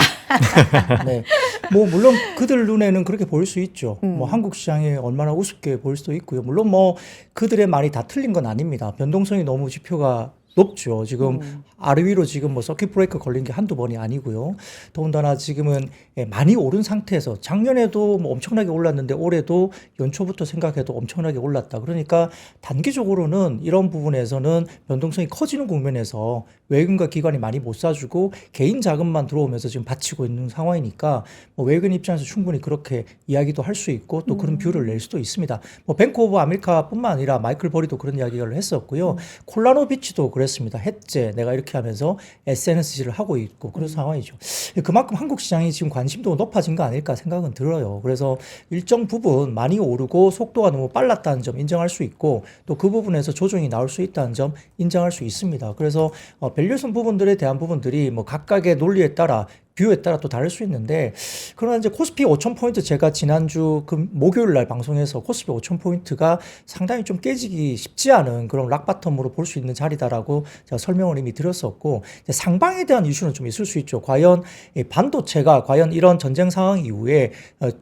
네. 뭐 물론 그들 눈에는 그렇게 보일 수 있죠. 뭐 한국 시장이 얼마나 우습게 보일 수도 있고요. 물론 뭐 그들의 말이 다 틀린 건 아닙니다. 변동성이 너무 지표가 높죠. 지금 아래 위로 지금 뭐 서킷 브레이크 걸린 게 한두 번이 아니고요. 더군다나 지금은 많이 오른 상태에서 작년에도 뭐 엄청나게 올랐는데 올해도 연초부터 생각해도 엄청나게 올랐다. 그러니까 단기적으로는 이런 부분에서는 변동성이 커지는 국면에서 외국인과 기관이 많이 못 사주고 개인 자금만 들어오면서 지금 받치고 있는 상황이니까 뭐 외국인 입장에서 충분히 그렇게 이야기도 할 수 있고 또 그런 뷰를 낼 수도 있습니다. 뭐 뱅크 오브 아메리카뿐만 아니라 마이클 버리도 그런 이야기를 했었고요. 콜라노비치도 그랬습니다. 했제 내가 이렇게 하면서 SNS를 하고 있고 그런 상황이죠. 그만큼 한국 시장이 지금 관심도가 높아진 거 아닐까 생각은 들어요. 그래서 일정 부분 많이 오르고 속도가 너무 빨랐다는 점 인정할 수 있고 또 그 부분에서 조정이 나올 수 있다는 점 인정할 수 있습니다. 그래서 밸류에이션 부분들에 대한 부분들이 뭐 각각의 논리에 따라 뷰에 따라 또 다를 수 있는데 그러나 이제 코스피 5,000포인트 제가 지난주 그 목요일 날 방송에서 코스피 5,000포인트가 상당히 좀 깨지기 쉽지 않은 그런 락바텀으로 볼 수 있는 자리다라고 제가 설명을 이미 드렸었고 이제 상방에 대한 이슈는 좀 있을 수 있죠. 과연 이 반도체가 과연 이런 전쟁 상황 이후에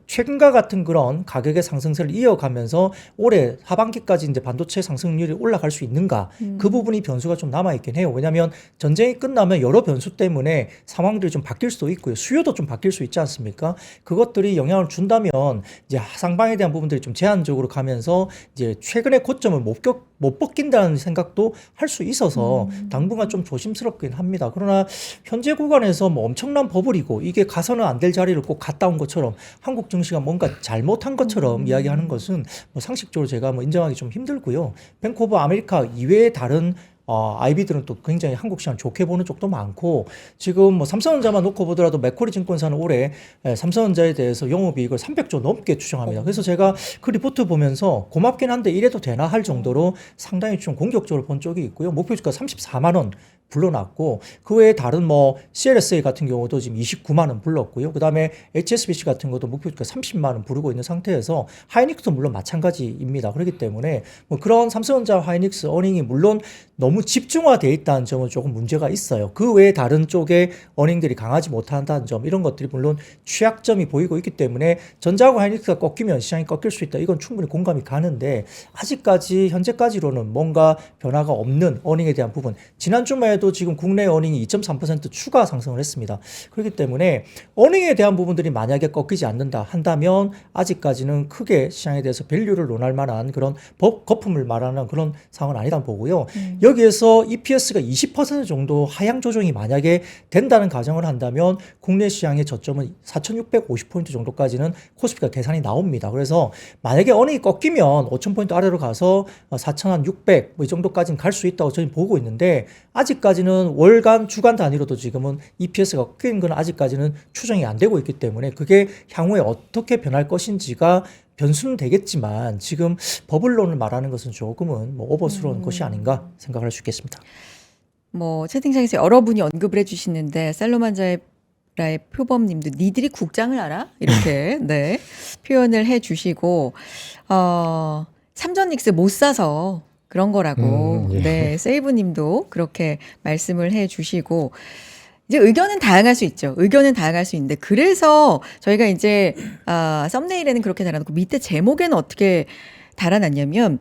최근과 같은 그런 가격의 상승세를 이어가면서 올해 하반기까지 이제 반도체 상승률이 올라갈 수 있는가 그 부분이 변수가 좀 남아있긴 해요. 왜냐하면 전쟁이 끝나면 여러 변수 때문에 상황들이 좀 바뀔 수도 있고요. 수요도 좀 바뀔 수 있지 않습니까? 그것들이 영향을 준다면 이제 상방에 대한 부분들이 좀 제한적으로 가면서 이제 최근의 고점을 못 벗긴다는 생각도 할 수 있어서 당분간 좀 조심스럽긴 합니다. 그러나 현재 구간에서 뭐 엄청난 버블이고 이게 가서는 안 될 자리를 꼭 갔다 온 것처럼 한국 증시가 뭔가 잘못한 것처럼 이야기하는 것은 뭐 상식적으로 제가 뭐 인정하기 좀 힘들고요. 뱅크 오브 아메리카 이외의 다른 IB들은 또 굉장히 한국 시장 좋게 보는 쪽도 많고 지금 뭐 삼성전자만 놓고 보더라도 맥쿼리 증권사는 올해 삼성전자에 대해서 영업이익을 300조 넘게 추정합니다. 그래서 제가 그 리포트 보면서 고맙긴 한데 이래도 되나 할 정도로 상당히 좀 공격적으로 본 쪽이 있고요. 목표주가 34만 원 불러놨고 그 외에 다른 뭐 CLSA 같은 경우도 지금 29만 원 불렀고요. 그다음에 HSBC 같은 것도 목표주가 30만 원 부르고 있는 상태에서 하이닉스도 물론 마찬가지입니다. 그렇기 때문에 뭐 그런 삼성전자 하이닉스 어닝이 물론 너무 집중화되어 있다는 점은 조금 문제가 있어요. 그 외에 다른 쪽에 어닝들이 강하지 못한다는 점 이런 것들이 물론 취약점이 보이고 있기 때문에 전자하고 하이닉스가 꺾이면 시장이 꺾일 수 있다. 이건 충분히 공감이 가는데 아직까지 현재까지로는 뭔가 변화가 없는 어닝에 대한 부분 지난 주말에도 이번에도 지금 국내 어닝이 2.3% 추가 상승을 했습니다. 그렇기 때문에 어닝에 대한 부분들이 만약에 꺾이지 않는다 한다면 아직까지는 크게 시장에 대해서 밸류를 논할 만한 그런 거품을 말하는 그런 상황은 아니다 보고요. 여기에서 EPS가 20% 정도 하향 조정이 만약에 된다는 가정을 한다면 국내 시장의 저점은 4,650포인트 정도까지는 코스피가 계산이 나옵니다. 그래서 만약에 어닝이 꺾이면 5,000포인트 아래로 가서 4,600 뭐 이 정도까지는 갈 수 있다고 저는 보고 있는데 아직까지는 월간 주간 단위로도 지금은 EPS가 꺾인 건 아직까지는 추정이 안 되고 있기 때문에 그게 향후에 어떻게 변할 것인지가 변수는 되겠지만 지금 버블론을 말하는 것은 조금은 뭐 오버스러운 것이 아닌가 생각을 할 수 있겠습니다. 뭐 채팅창에서 여러분이 언급을 해주시는데 살로만자의 표범님도 니들이 국장을 알아? 이렇게 네 표현을 해주시고 삼전 닉스 못 사서 그런 거라고 예. 네 세이브님도 그렇게 말씀을 해주시고 이제 의견은 다양할 수 있죠. 의견은 다양할 수 있는데 그래서 저희가 이제 썸네일에는 그렇게 달아놓고 밑에 제목에는 어떻게 달아놨냐면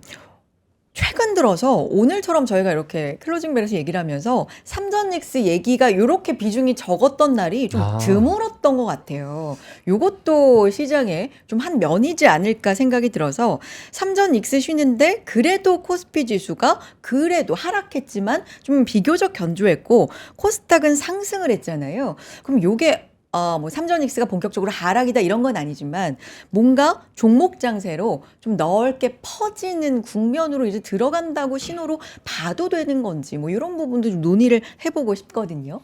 최근 들어서 오늘처럼 저희가 이렇게 클로징벨에서 얘기를 하면서 삼전닉스 얘기가 이렇게 비중이 적었던 날이 좀 드물었던 것 같아요. 요것도 시장에 좀 한 면이지 않을까 생각이 들어서 삼전닉스 쉬는데 그래도 코스피 지수가 그래도 하락했지만 좀 비교적 견조했고 코스닥은 상승을 했잖아요. 그럼 요게 뭐 삼전닉스가 본격적으로 하락이다 이런 건 아니지만 뭔가 종목 장세로 좀 넓게 퍼지는 국면으로 이제 들어간다고 신호로 봐도 되는 건지 뭐 이런 부분도 좀 논의를 해보고 싶거든요.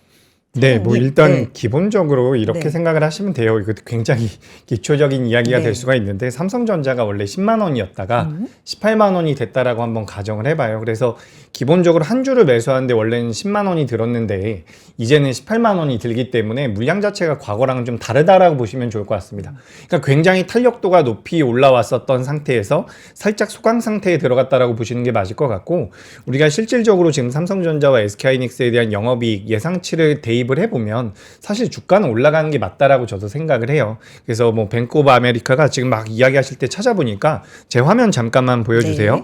네, 뭐 일단 기본적으로 이렇게 네. 생각을 하시면 돼요. 이거 굉장히 기초적인 이야기가 네. 될 수가 있는데 삼성전자가 원래 10만 원이었다가 18만 원이 됐다라고 한번 가정을 해봐요. 그래서 기본적으로 한 주를 매수하는데 원래는 10만 원이 들었는데 이제는 18만 원이 들기 때문에 물량 자체가 과거랑은 좀 다르다라고 보시면 좋을 것 같습니다. 그러니까 굉장히 탄력도가 높이 올라왔었던 상태에서 살짝 소강 상태에 들어갔다라고 보시는 게 맞을 것 같고 우리가 실질적으로 지금 삼성전자와 SK하이닉스에 대한 영업이익 예상치를 대입을 해보면 사실 주가는 올라가는 게 맞다라고 저도 생각을 해요. 그래서 뭐 뱅크 오브 아메리카가 지금 막 이야기하실 때 찾아보니까 제 화면 잠깐만 보여주세요. 네.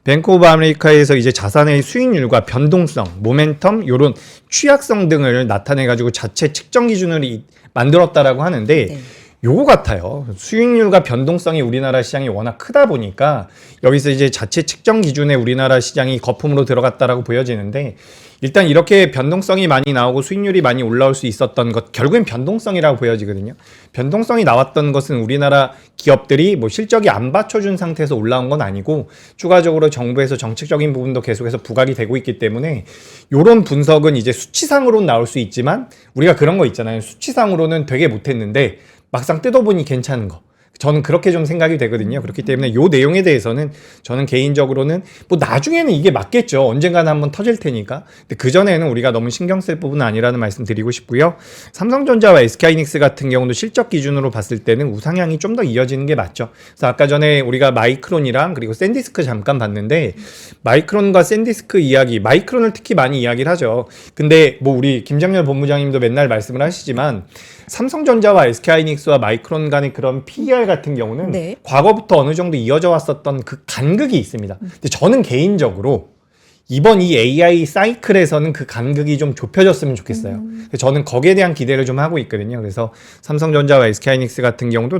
뱅크 오브 아메리카에서 이제 자산의 수익률과 변동성, 모멘텀, 요런 취약성 등을 나타내가지고 자체 측정 기준을 만들었다라고 하는데 네. 요거 같아요. 수익률과 변동성이 우리나라 시장이 워낙 크다 보니까 여기서 이제 자체 측정 기준에 우리나라 시장이 거품으로 들어갔다라고 보여지는데 일단 이렇게 변동성이 많이 나오고 수익률이 많이 올라올 수 있었던 것 결국엔 변동성이라고 보여지거든요. 변동성이 나왔던 것은 우리나라 기업들이 뭐 실적이 안 받쳐준 상태에서 올라온 건 아니고 추가적으로 정부에서 정책적인 부분도 계속해서 부각이 되고 있기 때문에 이런 분석은 이제 수치상으로는 나올 수 있지만 우리가 그런 거 있잖아요. 수치상으로는 되게 못했는데 막상 뜯어보니 괜찮은 거. 저는 그렇게 좀 생각이 되거든요. 그렇기 때문에 이 내용에 대해서는 저는 개인적으로는 뭐 나중에는 이게 맞겠죠. 언젠가는 한번 터질 테니까. 근데 그전에는 우리가 너무 신경 쓸 부분은 아니라는 말씀 드리고 싶고요. 삼성전자와 SK하이닉스 같은 경우도 실적 기준으로 봤을 때는 우상향이 좀 더 이어지는 게 맞죠. 그래서 아까 전에 우리가 마이크론이랑 그리고 샌디스크 잠깐 봤는데 마이크론과 샌디스크 이야기, 마이크론을 특히 많이 이야기를 하죠. 근데 뭐 우리 김정렬 본부장님도 맨날 말씀을 하시지만 삼성전자와 SK하이닉스와 마이크론 간의 그런 PER 같은 경우는 네. 과거부터 어느 정도 이어져 왔었던 그 간극이 있습니다. 근데 저는 개인적으로 이번 이 AI 사이클에서는 그 간극이 좀 좁혀졌으면 좋겠어요. 그래서 저는 거기에 대한 기대를 좀 하고 있거든요. 그래서 삼성전자와 SK하이닉스 같은 경우도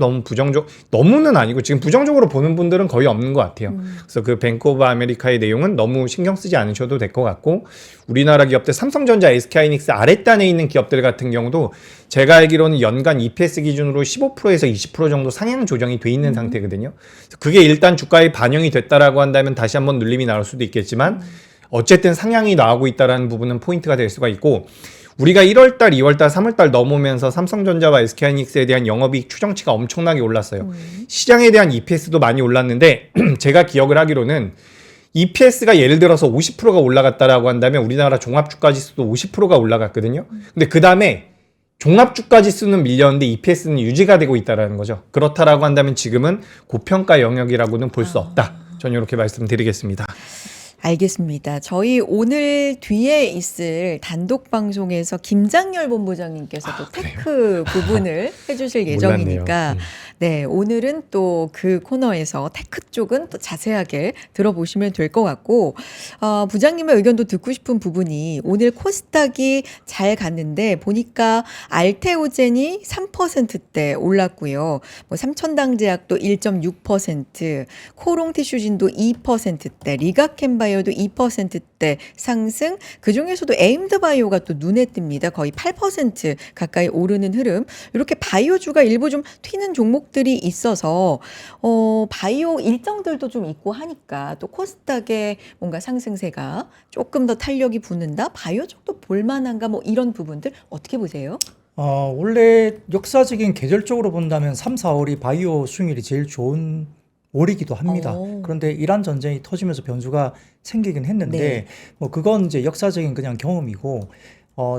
너무는 아니고 지금 부정적으로 보는 분들은 거의 없는 것 같아요. 그래서 그 뱅크 오브 아메리카의 내용은 너무 신경 쓰지 않으셔도 될 것 같고 우리나라 기업들 삼성전자, SK하이닉스 아랫단에 있는 기업들 같은 경우도 제가 알기로는 연간 EPS 기준으로 15%에서 20% 정도 상향 조정이 돼 있는 상태거든요. 그게 일단 주가에 반영이 됐다라고 한다면 다시 한번 눌림이 나올 수도 있겠지만 어쨌든 상향이 나오고 있다는 부분은 포인트가 될 수가 있고 우리가 1월달, 2월달, 3월달 넘으면서 삼성전자와 SK하이닉스에 대한 영업이익 추정치가 엄청나게 올랐어요. 시장에 대한 EPS도 많이 올랐는데 제가 기억을 하기로는 EPS가 예를 들어서 50%가 올라갔다라고 한다면 우리나라 종합주가지수도 50%가 올라갔거든요. 근데 그 다음에 종합주가지수는 밀렸는데 EPS는 유지가 되고 있다는 거죠. 그렇다라고 한다면 지금은 고평가 영역이라고는 볼 수 없다. 저는 이렇게 말씀드리겠습니다. 알겠습니다. 저희 오늘 뒤에 있을 단독 방송에서 김장열 본부장님께서 또 테크 부분을 해주실 예정이니까, 몰랐네요. 네, 오늘은 또 그 코너에서 테크 쪽은 또 자세하게 들어보시면 될 것 같고, 부장님의 의견도 듣고 싶은 부분이 오늘 코스닥이 잘 갔는데 보니까 알테오젠이 3%대 올랐고요. 뭐 삼천당제약도 1.6%, 코롱티슈진도 2%대, 리가켄바이오도 2%대 상승. 그 중에서도 에임드바이오가 또 눈에 띕니다. 거의 8% 가까이 오르는 흐름. 이렇게 바이오주가 일부 좀 튀는 종목들이 있어서 바이오 일정들도 좀 있고 하니까 또 코스닥의 뭔가 상승세가 조금 더 탄력이 붙는다. 바이오 쪽도 볼만한가 뭐 이런 부분들 어떻게 보세요? 원래 역사적인 계절적으로 본다면 3, 4월이 바이오 수익률이 제일 좋은 월이기도 합니다. 오. 그런데 이란 전쟁이 터지면서 변수가 생기긴 했는데 네. 뭐 그건 이제 역사적인 그냥 경험이고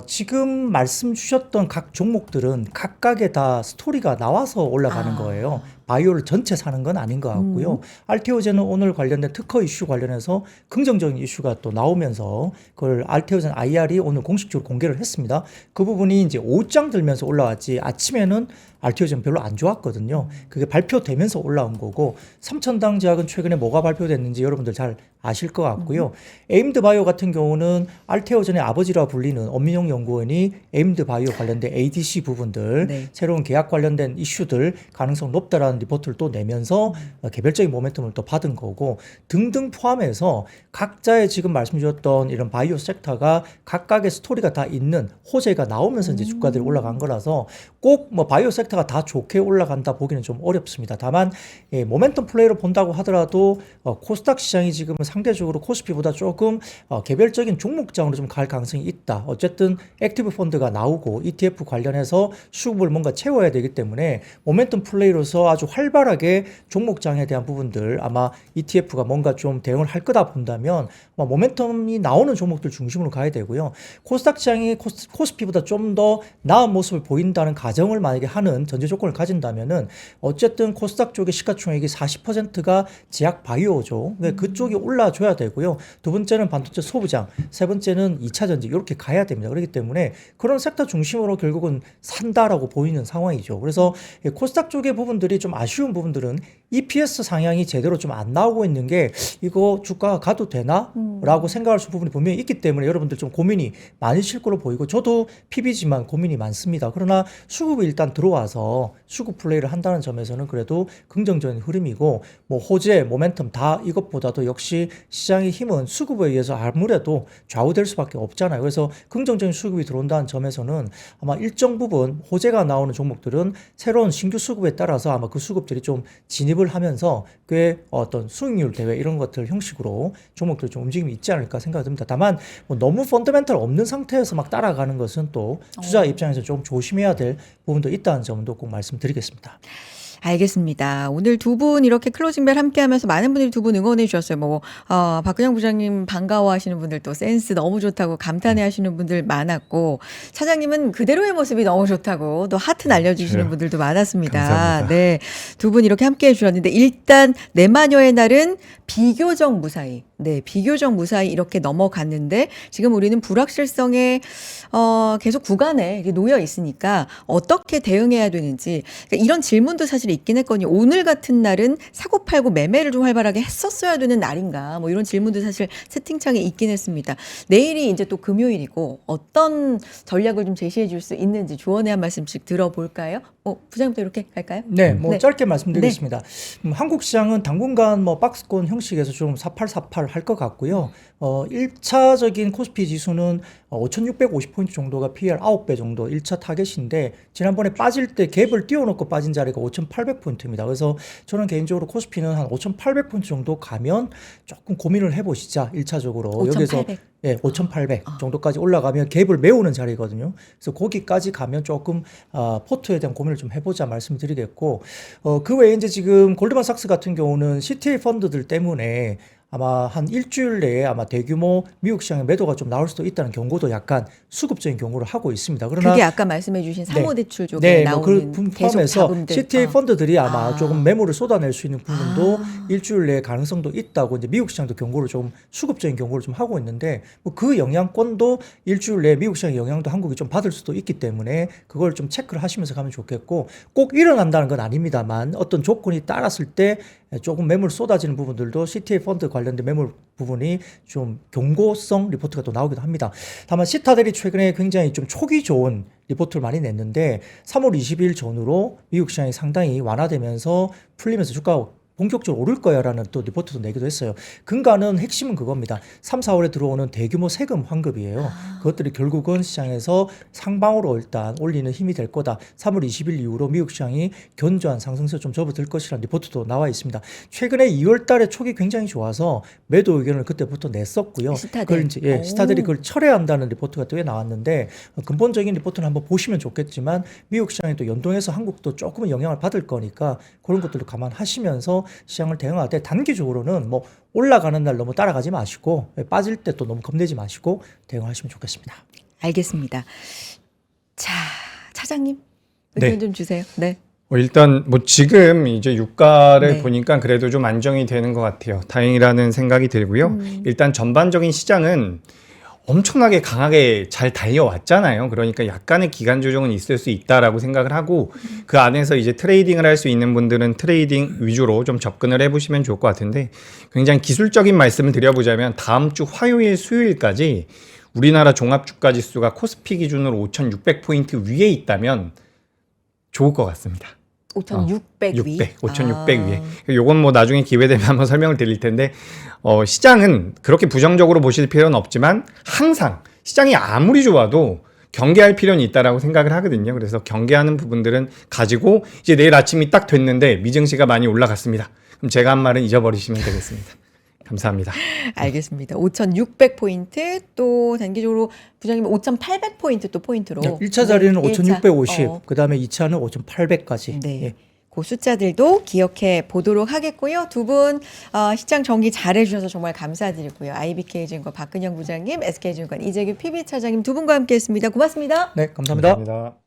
지금 말씀 주셨던 각 종목들은 각각의 다 스토리가 나와서 올라가는 아. 거예요. 바이오를 전체 사는 건 아닌 것 같고요. 알테오젠은 오늘 관련된 특허 이슈 관련해서 긍정적인 이슈가 또 나오면서 그걸 알테오젠 IR이 오늘 공식적으로 공개를 했습니다. 그 부분이 이제 오장 들면서 올라왔지 아침에는 알테오젠 별로 안 좋았거든요. 그게 발표되면서 올라온 거고 삼천당 제약은 최근에 뭐가 발표됐는지 여러분들 잘 아실 것 같고요. 에임드 바이오 같은 경우는 알테오젠의 아버지라 불리는 엄민용 연구원이 에임드 바이오 관련된 ADC 부분들 네. 새로운 계약 관련된 이슈들 가능성 높다라는 리포트를 또 내면서 개별적인 모멘텀을 또 받은 거고 등등 포함해서 각자의 지금 말씀 주셨던 이런 바이오 섹터가 각각의 스토리가 다 있는 호재가 나오면서 이제 주가들이 올라간 거라서 꼭 뭐 바이오 섹터가 다 좋게 올라간다 보기는 좀 어렵습니다. 다만 모멘텀 플레이로 본다고 하더라도 코스닥 시장이 지금은 상대적으로 코스피보다 조금 개별적인 종목장으로 좀 갈 가능성이 있다. 어쨌든 액티브 펀드가 나오고 ETF 관련해서 수급을 뭔가 채워야 되기 때문에 모멘텀 플레이로서 아주 활발하게 종목장에 대한 부분들 아마 ETF가 뭔가 좀 대응을 할 거다 본다면 아마 모멘텀이 나오는 종목들 중심으로 가야 되고요. 코스닥 시장이 코스피보다 좀 더 나은 모습을 보인다는 가정을 만약에 하는 전제 조건을 가진다면은 어쨌든 코스닥 쪽의 시가총액이 40%가 제약 바이오죠. 그쪽이 올라줘야 되고요. 두 번째는 반도체 소부장, 세 번째는 2차 전지 이렇게 가야 됩니다. 그렇기 때문에 그런 섹터 중심으로 결국은 산다라고 보이는 상황이죠. 그래서 코스닥 쪽의 부분들이 좀 아쉬운 부분들은 EPS 상향이 제대로 좀 안 나오고 있는 게 이거 주가가 가도 되나? 라고 생각할 수 부분이 분명히 있기 때문에 여러분들 좀 고민이 많으실 거로 보이고 저도 PB지만 고민이 많습니다. 그러나 수급이 일단 들어와서 수급 플레이를 한다는 점에서는 그래도 긍정적인 흐름이고 뭐 호재, 모멘텀 다 이것보다도 역시 시장의 힘은 수급에 의해서 아무래도 좌우될 수밖에 없잖아요. 그래서 긍정적인 수급이 들어온다는 점에서는 아마 일정 부분 호재가 나오는 종목들은 새로운 신규 수급에 따라서 아마 그 수급들이 좀 진입을 하면서 꽤 어떤 수익률 대회 이런 것들 형식으로 종목들 좀 움직임이 있지 않을까 생각이 듭니다. 다만 뭐 너무 펀더멘털 없는 상태에서 막 따라가는 것은 또 투자 입장에서 좀 조심해야 될 부분도 있다는 점도 꼭 말씀드리겠습니다. 알겠습니다. 오늘 두 분 이렇게 클로징벨 함께 하면서 많은 분들이 두 분 응원해 주셨어요. 뭐, 박근영 부장님 반가워하시는 분들 또 센스 너무 좋다고 감탄해 하시는 분들 많았고, 차장님은 그대로의 모습이 너무 좋다고 또 하트 날려주시는 그래요. 분들도 많았습니다. 감사합니다. 네. 두 분 이렇게 함께 해 주셨는데, 일단 내 마녀의 날은 비교적 무사히, 네, 비교적 무사히 이렇게 넘어갔는데, 지금 우리는 불확실성에, 계속 구간에 이렇게 놓여 있으니까 어떻게 대응해야 되는지, 그러니까 이런 질문도 사실 있긴 했거니 오늘 같은 날은 사고 팔고 매매를 좀 활발하게 했었어야 되는 날인가 뭐 이런 질문도 사실 채팅창에 있긴 했습니다. 내일이 이제 또 금요일이고 어떤 전략을 좀 제시해 줄 수 있는지 조언의 한 말씀씩 들어볼까요? 부장님도 이렇게 갈까요? 네, 뭐 네. 짧게 말씀드리겠습니다. 한국 시장은 당분간 뭐 박스권 형식에서 좀 4848 할 것 같고요. 1차적인 코스피 지수는 5,650포인트 정도가 PER 9배 정도 1차 타겟인데 지난번에 빠질 때 갭을 띄워놓고 빠진 자리가 5,800포인트입니다. 그래서 저는 개인적으로 코스피는 한 5,800포인트 정도 가면 조금 고민을 해보시자 1차적으로 5,800. 여기서 5,800 정도까지 올라가면 갭을 메우는 자리거든요. 그래서 거기까지 가면 조금 포트에 대한 고민을 좀 해보자 말씀드리겠고 그 외에 이제 지금 골드만삭스 같은 경우는 CTA 펀드들 때문에 아마 한 일주일 내에 아마 대규모 미국 시장의 매도가 좀 나올 수도 있다는 경고도 약간 수급적인 경고를 하고 있습니다. 그러나 그게 아까 말씀해주신 사모대출 쪽에 네, 나오는 그 계속 포함해서 자금들. CTA 펀드들이 아마 아. 조금 매물을 쏟아낼 수 있는 부분도 아. 일주일 내에 가능성도 있다고 이제 미국 시장도 경고를 좀 수급적인 경고를 좀 하고 있는데 뭐 그 영향권도 일주일 내에 미국 시장의 영향도 한국이 좀 받을 수도 있기 때문에 그걸 좀 체크를 하시면서 가면 좋겠고 꼭 일어난다는 건 아닙니다만 어떤 조건이 따랐을 때 조금 매물 쏟아지는 부분들도 CTA 펀드 관련된 매물 부분이 좀 경고성 리포트가 또 나오기도 합니다. 다만 시타델이 최근에 굉장히 좀 촉이 좋은 리포트를 많이 냈는데 3월 20일 전후로 미국 시장이 상당히 완화되면서 풀리면서 주가가 본격적으로 오를 거야라는 또 리포트도 내기도 했어요. 근간은 핵심은 그겁니다. 3, 4월에 들어오는 대규모 세금 환급이에요. 그것들이 결국은 시장에서 상방으로 일단 올리는 힘이 될 거다. 3월 20일 이후로 미국 시장이 견조한 상승세 좀 접어들 것이라는 리포트도 나와 있습니다. 최근에 2월 달에 촉이 굉장히 좋아서 매도 의견을 그때부터 냈었고요. 시타델. 그걸 이제 오. 시타델이 그걸 철회한다는 리포트가 또 나왔는데 근본적인 리포트는 한번 보시면 좋겠지만 미국 시장에 또 연동해서 한국도 조금은 영향을 받을 거니까 그런 것들도 감안하시면서 시장을 대응하되 단기적으로는 뭐 올라가는 날 너무 따라가지 마시고 빠질 때 또 너무 겁내지 마시고 대응하시면 좋겠습니다. 알겠습니다. 자, 차장님 네. 의견 좀 주세요. 네. 일단 뭐 지금 이제 유가를 네. 보니까 그래도 좀 안정이 되는 것 같아요. 다행이라는 생각이 들고요. 일단 전반적인 시장은 엄청나게 강하게 잘 달려왔잖아요. 그러니까 약간의 기간 조정은 있을 수 있다라고 생각을 하고 그 안에서 이제 트레이딩을 할 수 있는 분들은 트레이딩 위주로 좀 접근을 해보시면 좋을 것 같은데 굉장히 기술적인 말씀을 드려보자면 다음 주 화요일 수요일까지 우리나라 종합주가지수가 코스피 기준으로 5,600포인트 위에 있다면 좋을 것 같습니다. 5,600 위. 5,600 위에. 요건 뭐 나중에 기회 되면 한번 설명을 드릴 텐데, 시장은 그렇게 부정적으로 보실 필요는 없지만 항상 시장이 아무리 좋아도 경계할 필요는 있다라고 생각을 하거든요. 그래서 경계하는 부분들은 가지고 이제 내일 아침이 딱 됐는데 미증시가 많이 올라갔습니다. 그럼 제가 한 말은 잊어버리시면 되겠습니다. 감사합니다. 알겠습니다. 5,600포인트 또 단기적으로 부장님 5,800포인트 또 포인트로. 1차 자리는 네, 5,650, 어. 그다음에 2차는 5,800까지. 네. 예. 그 숫자들도 기억해 보도록 하겠고요. 두 분 시장 정리 잘 해주셔서 정말 감사드리고요. IBK증권 박근영 부장님, SK증권 이재규 PB 차장님 두 분과 함께했습니다. 고맙습니다. 네, 감사합니다. 감사합니다.